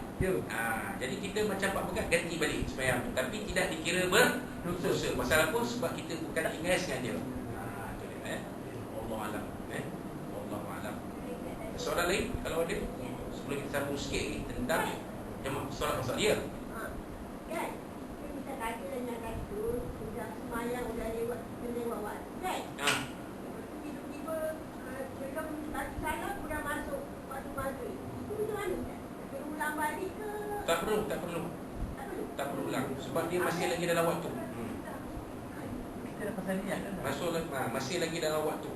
Jadi kita macam Pak Pekat ganti balik semayang tu, tapi tidak dikira berdosa. Pasal apa? Sebab kita bukan tinggal sengaja. Allah alam. Allah alam. Soalan lain kalau ada, sebelum kita sambung sikit lagi tentang jamak solat asar dia. Kan? Kita kata nak kata sudah semayang sudah lewat waktu kan? Tiba-tiba belum satu salam sudah masuk waktu maghrib. Itu macam mana? Perlu ulang balik ke? Tak perlu ulang sebab dia masih lagi dalam waktu. Kita dah pasal niat kan? Masih lagi dalam waktu.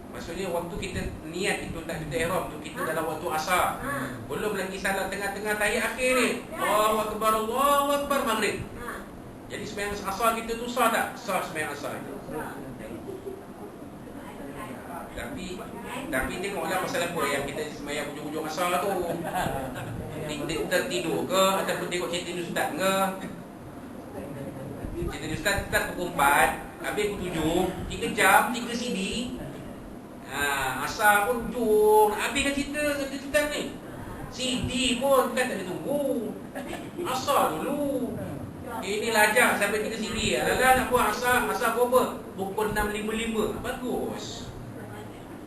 Maksudnya waktu kita niat itu tak kita ihram tu, kita dalam waktu asar. Belum lagi salat tengah-tengah tahiyat akhir ni. Allahu akbar maghrib. Jadi sembahyang asar kita tu sah tak? Sah sembahyang asar itu. Tapi tengoklah pasal apa yang kita sembahyang hujung-hujung asar tu. Tertidur ke ataupun tengok cerita ni ustaz ke? Cerita ni ustaz pukul 4, habis pukul 7, 3 jam, 3 CD. Asar pun hujung, habiskan cerita ustaz ni. CD pun kan tak ada tunggu. Asar dulu. Ini lajak sampai 3 CD. Alah nak buat asar berapa? Pukul 6.55. Bagus.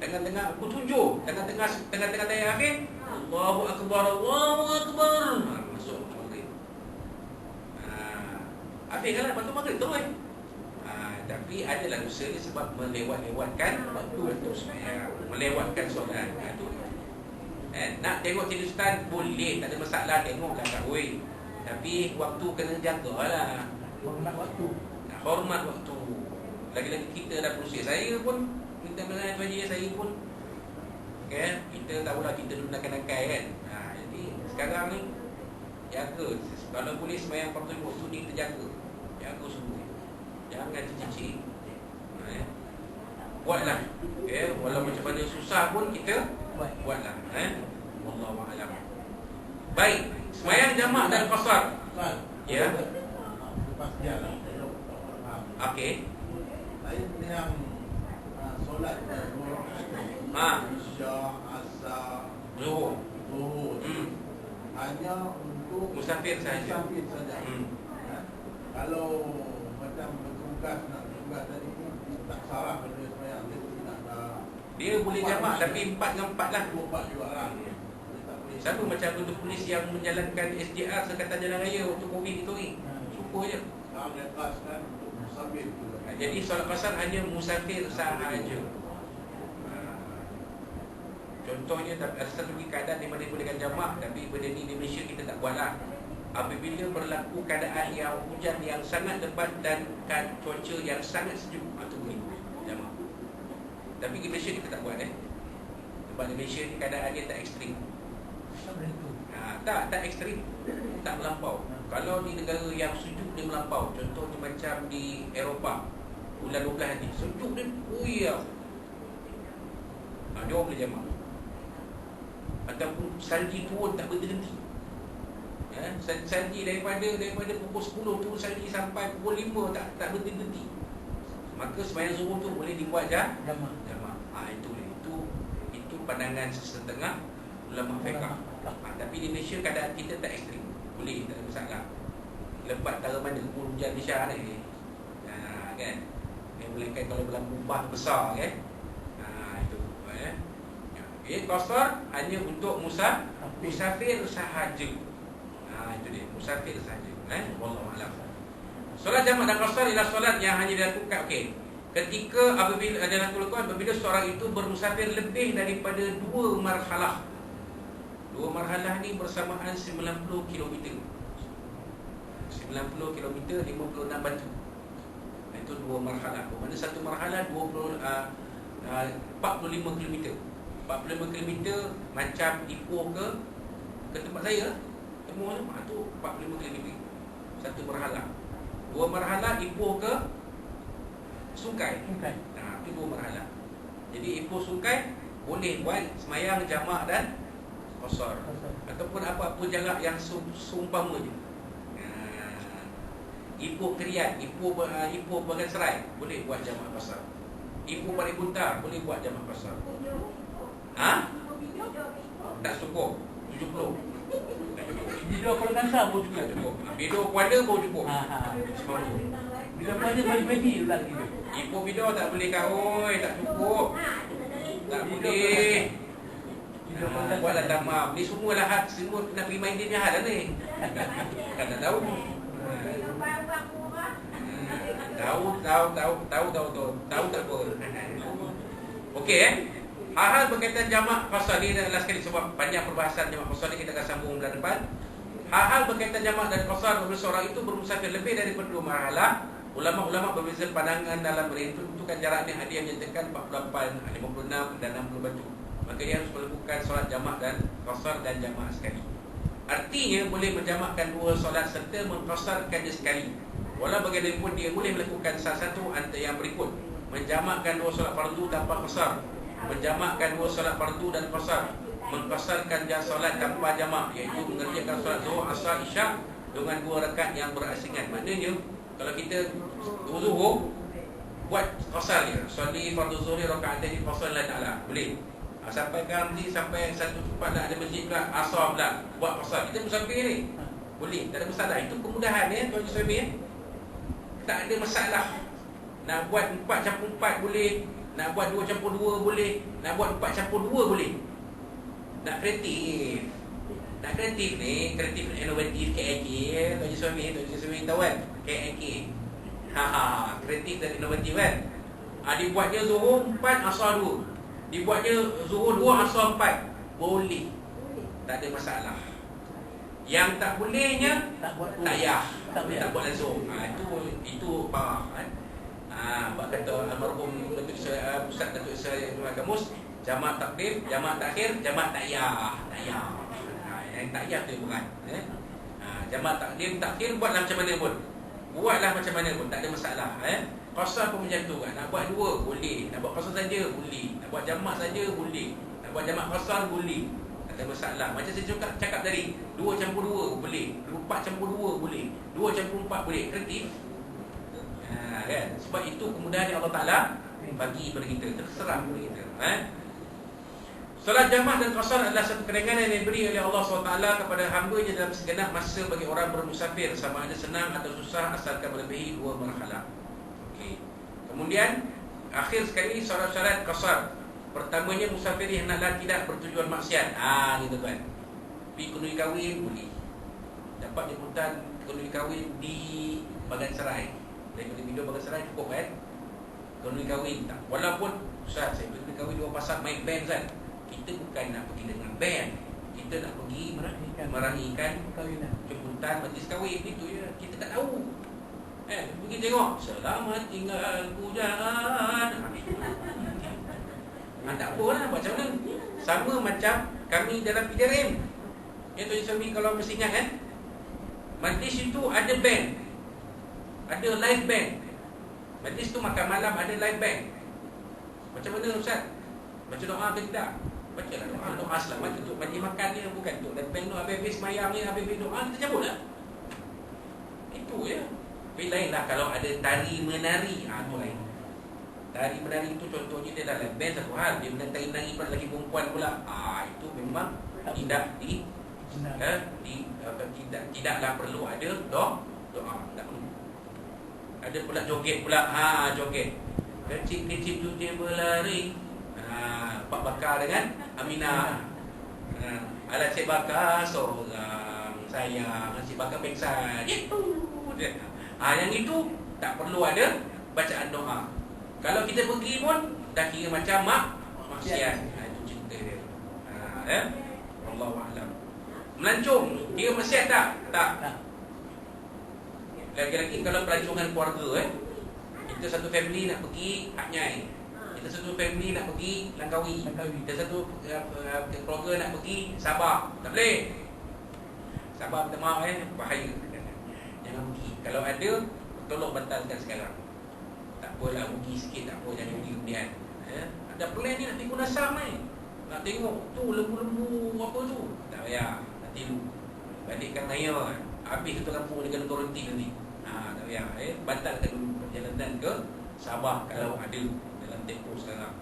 Tengah-tengah pukul 7, tengah-tengah tahiyat akhir, Allahu akbar. Masuk maghrib. Habiskanlah lepas tu maghrib terus. Tapi adalah dosa dia sebab melewatkan waktu sembahyang, melewatkan solat. Nak tengok TV ustaz boleh, tak ada masalah, tengoklah tak weh. Tapi waktu kena jagalah. Hormat waktu. Lagi-lagi kita dah berusia. Saya pun minta dengan tuan haji saya pun kan, kita tahulah kita dulu nakal-nakal kan. Jadi sekarang ni jaga. Kalau boleh sembahyang fardu waktu ni kita jaga subuh. Jangan tercicik. Buatlah. Walau macam mana susah pun kita buatlah. Wallahu a'lam. Baik, sembahyang jamak dan qasar. Ya. Okey. Saya yang solat Isya, Asar, Zuhur. hanya untuk musafir saja. Musafir saja. Kalau macam bertugas nak tugas tadi ni tak salah benda semayang dia tidak ada. Dia boleh jamak tapi 4 dengan 4 lah. 4 juga lah. Sama macam untuk polis yang menjalankan SJR Sekatan Jalan Raya untuk COVID itu ni. Syukur je. Sekarang lepaskan untuk musafir juga. Jadi solat qasar hanya musafir sahaja. Contohnya ada satu keadaan di mana bolehkan jamak, tapi benda ni di Malaysia kita tak buat lah. Apabila berlaku keadaan yang hujan yang sangat lebat dan cuaca yang sangat sejuk, itu boleh jamak. Tapi di Malaysia kita tak buat sebab di Malaysia ni keadaan dia tak ekstrim. Tak ekstrim, tak melampau. Kalau di negara yang sejuk dia melampau, contohnya macam di Eropah bulan 12 ni, sejuk dia dia orang boleh jamak. Ataupun salji turun tak berhenti. Salji daripada pukul 10 turun salji sampai pukul 5 tak berhenti. Maka sembahyang zuhur tu boleh dibuat jamak. Itu pandangan setengah ulama fiqh. Tapi di Malaysia keadaan kita tak ekstrim. Boleh, tak ada masalah. Lebat tara mana pun hujan di Syah ni. Kan? Melainkan kalau berlaku bah besar kan. Qasar hanya untuk musafir sahaja. Itu dia, musafir sahaja. Wallahu a'lam. Solat jamak dan qasar ialah solat yang hanya dilakukan ketika apabila seorang itu bermusafir lebih daripada 2 marhalah. 2 marhalah ni bersamaan 90 km. 90 km 56 batu. Itu 2 marhalah. Bermakna satu marhalah 45 km. 45 km macam Ipoh ke tempat saya temu tu 45 km satu marhalah. 2 marhalah Ipoh ke Sungai. Itu 2 marhalah. Jadi Ipoh Sungai boleh buat semayang jamak dan qasar ataupun apa-apa jarak yang seumpama je. Ipoh Kerian, Ipoh Bagan Serai boleh buat jamak qasar. Ipoh Balik Buntar boleh buat jamak qasar. Tak cukup 70. Video kalau kansa pun cukup. Video Kuala pun cukup. Video Kuala bagi lagi. Ipoh video tak boleh kahoi, tak cukup. Tak boleh. Buatlah tamam. Ni semua lahat, semua nak pergi main dia had ni. Kan tak tahu. Tahu tak apa. Okey hal-hal berkaitan jamak qasar ni adalah sekali sebab panjang perbahasan jamak qasar ni, kita akan sambung bulan depan. Hal-hal berkaitan jamak dan qasar apabila seorang itu bermusafir lebih daripada 2 marhalah, ulama-ulama berbeza pandangan dalam menentukan jaraknya. Ada yang menyatakan 48, 56 dan 60 batu. Maka dia harus melakukan solat jamak dan qasar dan jamak sekali. Artinya boleh menjamakkan 2 solat serta mengqasarkannya sekali. Walau bagaimanapun dia boleh melakukan salah satu antara yang berikut: menjamakkan 2 solat fardu tanpa qasar, menjamakkan 2 solat fardu dan qasar, mengqasarkan solat tanpa jamak, iaitu mengerjakan solat zuhur, asar, isyak dengan 2 rakaat yang berasingan. Maknanya kalau kita zuhur buat qasar dia, solat fardu zuhur rakaat ini qasar Allah Taala boleh. Sampai nanti sampai satu tempat dah ada masjid pula, asar pula buat qasar. Kita musafir ni boleh, tak ada masalah. Itu kemudahan tuan suami tak ada masalah. Nak buat 4/4 boleh, nak buat 2/2 boleh, nak buat 4/2 boleh. Nak kreatif ni, kreatif inovatif KIK tuan suami tahu kan KIK. Kreatif dan inovatif kan. Dibuatnya zuhur 4 asar 2, dibuatnya zuhur 2 asar 4, boleh, tak ada masalah. Yang tak bolehnya tak payah, tak buat langsung. Itu parah kan. Bak kata almarhum Datuk Ustaz Datuk Syarif Kamus, jamak takdim, jamak takhir, jamak takyah. Yang takyah tu berat. Jamak takdim, takhir buatlah macam mana pun. Tak ada masalah. Qasar pun macam tu kan. Nak buat 2 boleh, nak buat qasar saja boleh, nak buat jamak saja boleh, nak buat jamak qasar boleh. Tak ada masalah. Macam saya cakap tadi, 2/2 boleh, 4/2 boleh, 2/4 boleh. Kreatif. Kan? Sebab itu kemudahan yang Allah Ta'ala bagi kepada kita, terserah kepada kita. Solat jamak dan qasar adalah satu kedengaran yang diberi oleh Allah SWT kepada hamba-Nya dalam segenap masa bagi orang bermusafir, sama ada senang atau susah, asalkan melebihi 2 marhalah. Okey. Kemudian akhir sekali syarat-syarat qasar. Pertamanya, musafir yang hendaklah tidak bertujuan maksiat. Gitu kan. Pergi kenduri kahwin boleh. Dapat jemputan kenduri kahwin di Bagan Serai. Daripada video Bagan Serai cukup kan. Kenduri kahwin tak. Walaupun Ustaz, saya pergi kahwin di pasar main band kan. Kita bukan nak pergi dengan band. Kita nak pergi meraihkan jemputan majlis kahwin. Itu ya, kita tak tahu. Pergi tengok, selamat tinggal pujaan. Tak apa lah, macam mana. Sama macam kami dalam PJRM. Ya Tuan Suami, kalau mesti ingat kan, majlis itu ada band, ada live band. Majlis tu makan malam ada live band. Macam mana Ustaz? Baca doa ke tidak? Baca lah doa selamat untuk majlis makan dia. Bukan tu live band tu habis-habis mayang ni, habis-habis doa, kita cabut lah. Itu ya. Tapi lain lah kalau ada tari menari. Tu lain. Tari menari itu contohnya dia dah live band satu hal. Dia menari-nari pada lelaki perempuan pula. Itu memang tidak tidaklah perlu ada doa. Tak perlu. Ada pula joget pula. Joget. Kecil-kecil tu dia berlari. Pak Bakar dengan Aminah. Alah Cik Bakar seorang sayang, Cik Bakar pengsan. Yang itu tak perlu ada bacaan doa. Kalau kita pergi pun dah kira macam maksiat. Itu cerita dia. Allahu a'lam. Melancong kira maksiat tak? Tak. Lagi-lagi kalau pelancongan keluarga kita satu family nak pergi Hak Nyai, kita satu family nak pergi Langkawi, kita satu keluarga nak pergi Sabah. Tak boleh. Sabah minta maaf bahaya. Jangan pergi. Kalau ada, tolong batalkan sekarang. Tak apalah, rugi sikit tak apa, jangan rugi kemudian. Ada plan ni nak pergi Kunasam nak tengok tu lembu-lembu apa tu. Tak payah, nanti lu balikkan raya habis satu kampung dia kena kuarantin nanti. Tak payah. Batalkan dulu perjalanan ke Sabah kalau ada dalam tempoh sekarang.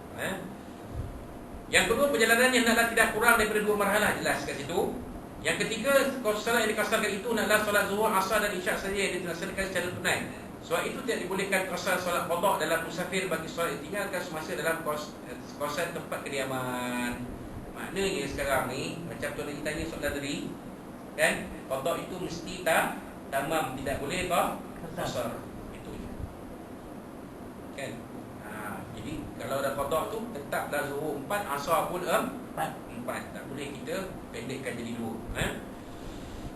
Yang kedua, perjalanan yang hendaklah tidak kurang daripada 2 marhalah, jelas kat situ. Yang ketiga, solat yang dikasarkan itu adalah solat zuhur, asar dan isyak saja yang dilaksanakan secara tunai. Sebab itu tidak dibolehkan kasar solat qada dalam musafir bagi solat yang tinggalkan semasa dalam kawasan tempat kediaman. Maknanya sekarang ni, macam tuan lagi tanya soalan tadi kan, qada itu mesti tamam, tidak boleh kasar. Itu je kan. Jadi kalau ada qada tu tetaplah zuhur 4, asar pun 4. Tak boleh kita pendekkan jadi 2.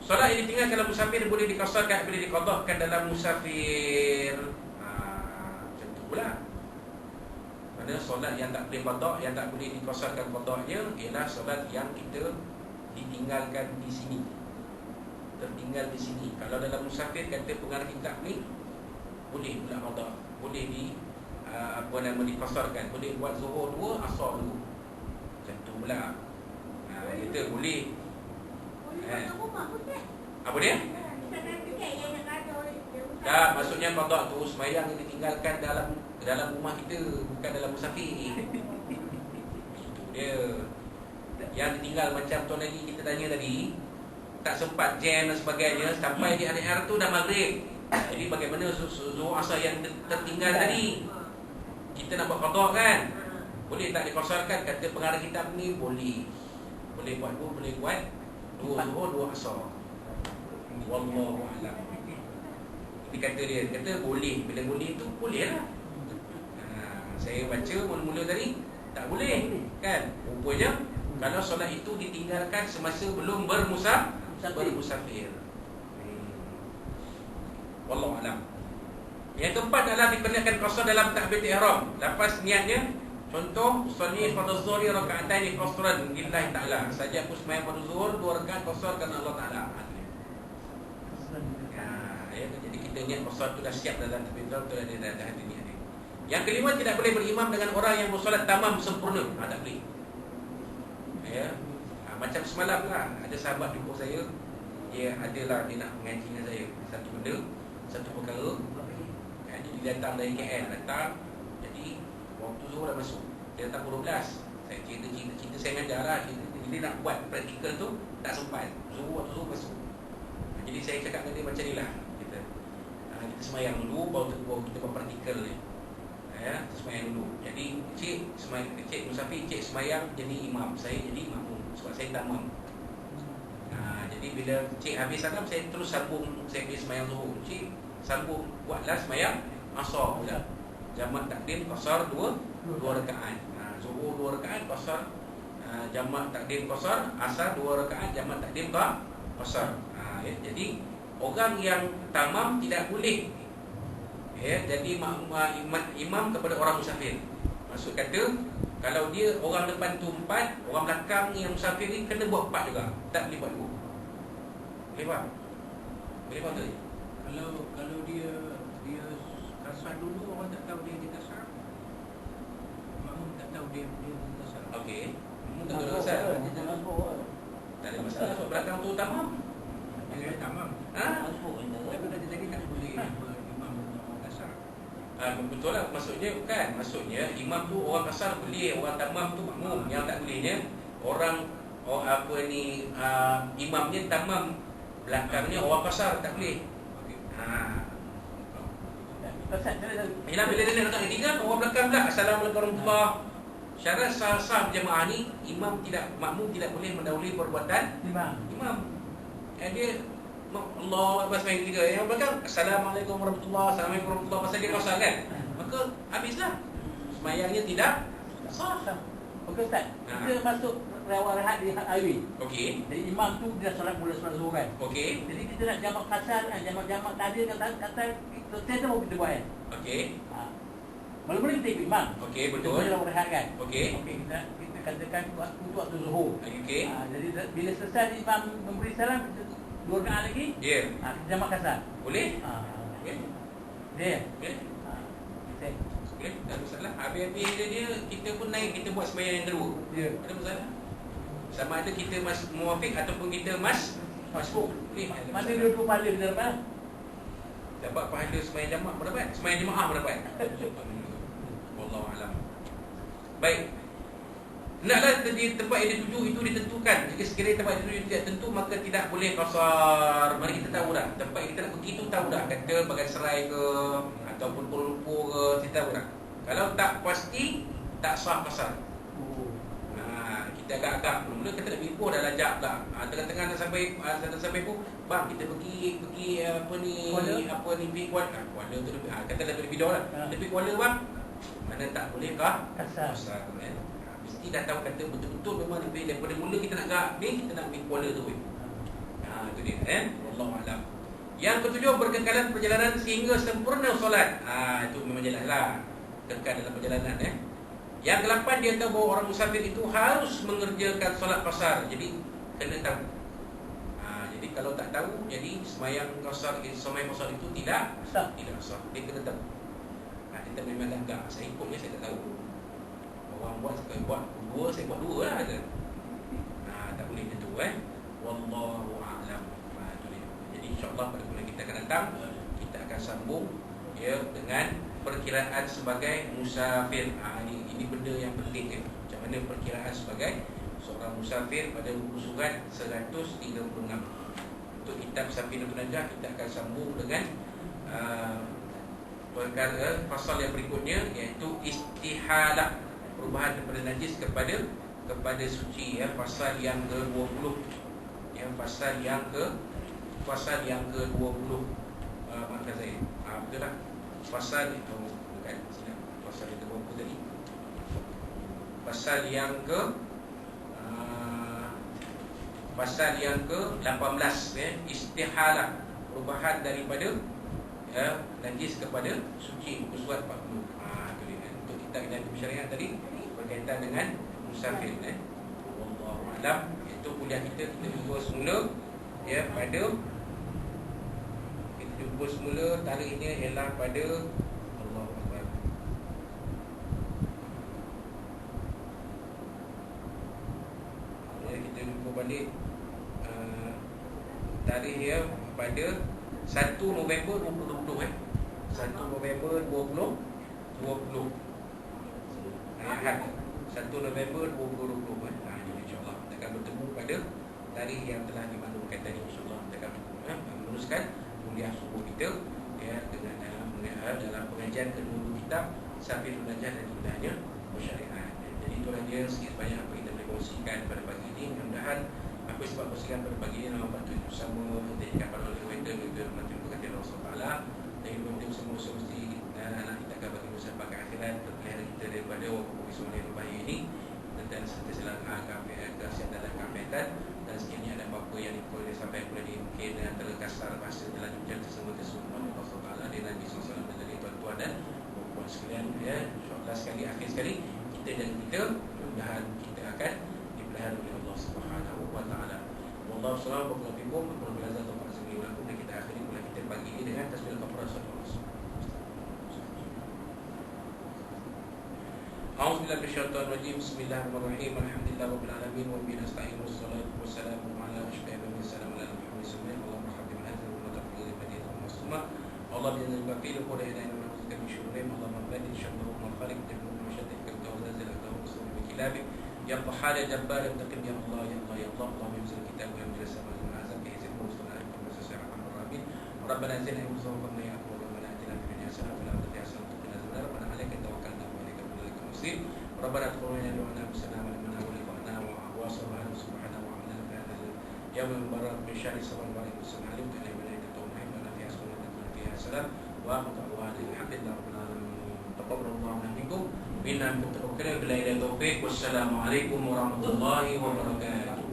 Solat yang ditinggalkan dalam musafir boleh dikasarkan, boleh diqadahkan dalam musafir. Macam tu pula. Mana solat yang tak boleh qada, yang tak boleh dikasarkan qadahnya ialah solat yang kita ditinggalkan di sini, tertinggal di sini. Kalau dalam musafir kata pengarah kitab ni boleh pula qada, boleh dikasarkan, boleh buat zuhur 2, asar 2. Macam tu pula. Kita boleh. Apa dia? Tak, maksudnya qada tu sembahyang yang ditinggalkan dalam rumah kita, bukan dalam musafir. Itu dia. Yang ditinggal macam tuan lagi kita tanya tadi, tak sempat jam dan sebagainya, sampai di akhir tu dah maghrib. Jadi bagaimana zuhur asar yang tertinggal tadi? Kita nak buat qada kan? Boleh tak dikosarkan? Kata pengarah kitab ni boleh. Boleh buat 2, boleh buat 2 zuhur, 2 asar. Wallahu a'lam. Ini kata dia, kata boleh. Bila boleh tu boleh lah. Saya baca mula-mula tadi tak boleh kan. Rupanya kalau solat itu ditinggalkan semasa belum bermusafir. Wallahu a'lam. Yang keempat adalah diperlihatkan qasar dalam takbiratul ihram. Lepas niatnya, contoh usolli fardhu zuhri raka'ataini qasran lillahi ta'ala. Saja aku sembahyang fardhu zuhur 2 rakaat qasar kerana Allah Taala. Jadi kita niat qasar tu dah siap dalam takbiratul tu ada hati niat dia. Yang kelima, tidak boleh berimam dengan orang yang bersolat tamam sempurna. Tak boleh. Macam semalam lah, ada sahabat jumpa saya, dia adalah dia nak mengaji dengan saya satu benda, satu perkara. Jadi dia datang dari KL, jadi waktu zuhur dah masuk. Dia datang pukul 12. Saya cerita saya mengajar lah. Bila nak buat praktikal tu tak sempat. Zuhur masuk. Jadi saya cakap dengan dia macam ni lah. Kita semayang dulu, baru kita buat praktikal ni. Ya, semayang dulu. Jadi cik musafir, cik semayang jadi imam, saya jadi makmum sebab saya tak imam. Jadi bila cik habis salam, saya terus sambung saya pergi semayang zuhur. Cik sambung buatlah semayang asar pula. Jamak takdim qasar 2 rakaat. Zuhur 2 rakaat, qasar jamak takdim qasar, asar 2 rakaat, jamak takdim qasar. Jadi orang yang tamam tidak boleh jadi imam kepada orang musafir. Maksud kata, kalau dia orang depan tu 4, orang belakang yang musafir ni kena buat 4 juga. Tak boleh buat 2. Boleh faham? Boleh faham tak? Kalau dia kasar dulu, orang tak tahu dia kasar. Makmum tak tahu dia kasar. Okey. Makmum tak tahu dia kasar. Tak ada masalah sebab belakang tu tamam. Dia tamam. Tapi dah jadi tak boleh imam kasar. Betul lah, maksudnya imam tu orang kasar boleh, orang tamam tu makmum. Yang tak bolehnya orang imamnya tamam, belakangnya orang kasar, tak boleh. Bila dia nak tinggal, orang belakang pula Assalamualaikum warahmatullahi. Syarat sah berjamaah ni, makmum tidak boleh mendahului perbuatan imam. Dia Allah Akbar sembahyang 3, yang belakang Assalamualaikum warahmatullahi, Assalamualaikum warahmatullahi, pasal dia kasar kan, maka habislah sembahyangnya tidak sah. Okey Ustaz, kita masuk rehat di highway. Okey. Jadi imam tu dia solat zuhur kan. Okey. Jadi kita nak jamak kasar, jamak tadi kata kita mau kita buat kan. Okey. Mula-mula kita ikut imam. Okey, betul. Kita rehat kan. Okey. Kita katakan waktu zuhur. Okey. Jadi bila selesai imam memberi salam, kita 2 rakaat lagi. Ya. Kita jamak kasar. Boleh? Okey. Boleh? Kita tak ada masalah. Habis-habis dia kita pun naik, kita buat sembahyang yang kedua. Ya. Tak ada masalah. Sama ada kita muafiq ataupun kita masbuk. Mana dua pahala kita dapat? Dapat pahala sembahyang jamak berdapat, sembahyang jemaah berdapat. Wallahu alam. Baik. Hendaklah di tempat yang dituju itu ditentukan. Jika sekiranya tempat yang dituju tidak tentu, maka tidak boleh qasar. Mari kita tahu dah. Tempat yang kita nak pergi itu tahu dah. Kata Bagan Serai ke ataupun Kuala Lumpur ke, kita tahu dah. Kalau tak pasti, tak sah qasar. Kita agak-agak mula kata nak pergi Ipoh dah lajak pula. Tengah-tengah dah sampai Ipoh, bang kita pergi pergi Kuala tu kata lebih jauh lah. Lebih Kuala bang. Mana tak boleh kah? Qasar kan. Mesti dah tahu kata betul-betul memang lebih daripada mula kita nak agak ni, kita nak pergi Kuala tu. Itu dia kan. Wallahu alam. Yang ketujuh, berkekalan perjalanan sehingga sempurna solat. Itu memang jelaslah. Kekal dalam perjalanan Yang ke-8, dia tahu bahawa orang musafir itu harus mengerjakan solat qasar. Jadi kena tahu. Jadi kalau tak tahu, jadi sembahyang qasar itu tidak sah. Dia kena tahu. Kita memang agak saya ikutnya, saya tak tahu. Orang buat dua, saya buat dua lah je. Tak boleh macam tu Wallahu a'lam. Itu dia. Jadi insya-Allah pada bulan kita akan datang, kita akan sambung dengan perkiraan sebagai musafir. Ini benda yang penting Macam mana perkiraan sebagai seorang musafir pada buku surat 136. Untuk kitab Safinatul Najah, kita akan sambung dengan perkara pasal yang berikutnya, iaitu istihalah, perubahan daripada najis kepada suci, pasal yang ke-20. Pasal yang ke-20. Maafkan saya. Betul tak? Pasal itu bukan silap. Pasal yang ke-20 tadi. Pasal yang ke-18, istihalah, perubahan daripada najis kepada suci, muka surat 40. Itu dia. Untuk kita ilmu syariat tadi berkaitan dengan musafir. Wallahu a'lam. Itu kuliah kita jumpa semula pada kita jumpa semula tarikhnya ialah pada Allahu Akbar. Kita jumpa balik tarikh pada 1 November 2020 1 November 2020 Ahad. 1 November 2020 Jadi insyaAllah kita akan bertemu pada tarikh yang telah dimaklumkan tadi. InsyaAllah kita akan meneruskan kuliah subuh kita dengan dalam pengajian kedua kitab Safirul Najah dan Hidayahnya Bersyariat. Jadi itulah dia sikit banyak apa yang kita boleh kongsikan pada pagi ini. Mudah-mudahan apa yang sebab kongsikan pada pagi ini dalam bantu bersama dijadikan oleh waiter juga nanti berkata Allah SWT. Dan kemudian semua mesti anak kita akan bagi dosa pakai akhirat terpelihara kita daripada wabak semua yang berbahaya ini dan sentiasa kasihan dalam kafetan. Dan sekiranya ada apa-apa yang boleh sampai kepada diri mungkin antara kasar bahasa dalam ujian tersebut Allah SWT dan Nabi SAW dan dari tuan-tuan dan puan sekalian insyaAllah sekali akhir sekali kita dan kita mudah-mudahan kita akan dipelihara oleh Allah Subhanahu wa taala. Wallahu a'lam bishawab. Aku belajar tentang sendiri aku dan kita akhiri kuliah kita pagi ini dengan tasbih kafarah salat. A'udzubillahi minasyaitonir rajim. Bismillahirrahmanirrahim. Alhamdulillah rabbil alamin wa bihi nasta'in wassalatu wassalamu ala asyrafil mursalin wa ala alihi wasallam. Allahumma habbib hadhihi al-mutaqabbal fadilatan masuma. Allah bi'anil batil wa la ilaha illa anta min syururihim. Allahumma badi syarrahum wa khaliq jannahum wa shaddid kawzazil aqdam usul bi kilabik. Ya Qahhar ya Jabbar ya Muntaqim ya Allah ya Allah ya Allah. Allahumma inzil kitab wa inzil sama al-azab bi hizil mustana wa masasir ar-rahmin. Rabbana zidna ilma ya Allah wa la atina fid dunya hasanatan wa fil akhirati hasanatan wa qina adzabannar. Rabbana 'alaika tawakkalna wa ilayka al-masir. Rabbana taqabbal minna anfusana wa minna wa liqa'na wa subhanahu wa ta'ala fi hadha al-yawm al-mubarak min shahri safar wa alaykum assalam wa rahmatullahi wa barakatuh. Salam wa rahmatullahi alhamdulillah rabbil alamin. Taqabbalallahu minkum minna antum taqabbal billahi taufiq. Wassalamu alaikum warahmatullahi wabarakatuh.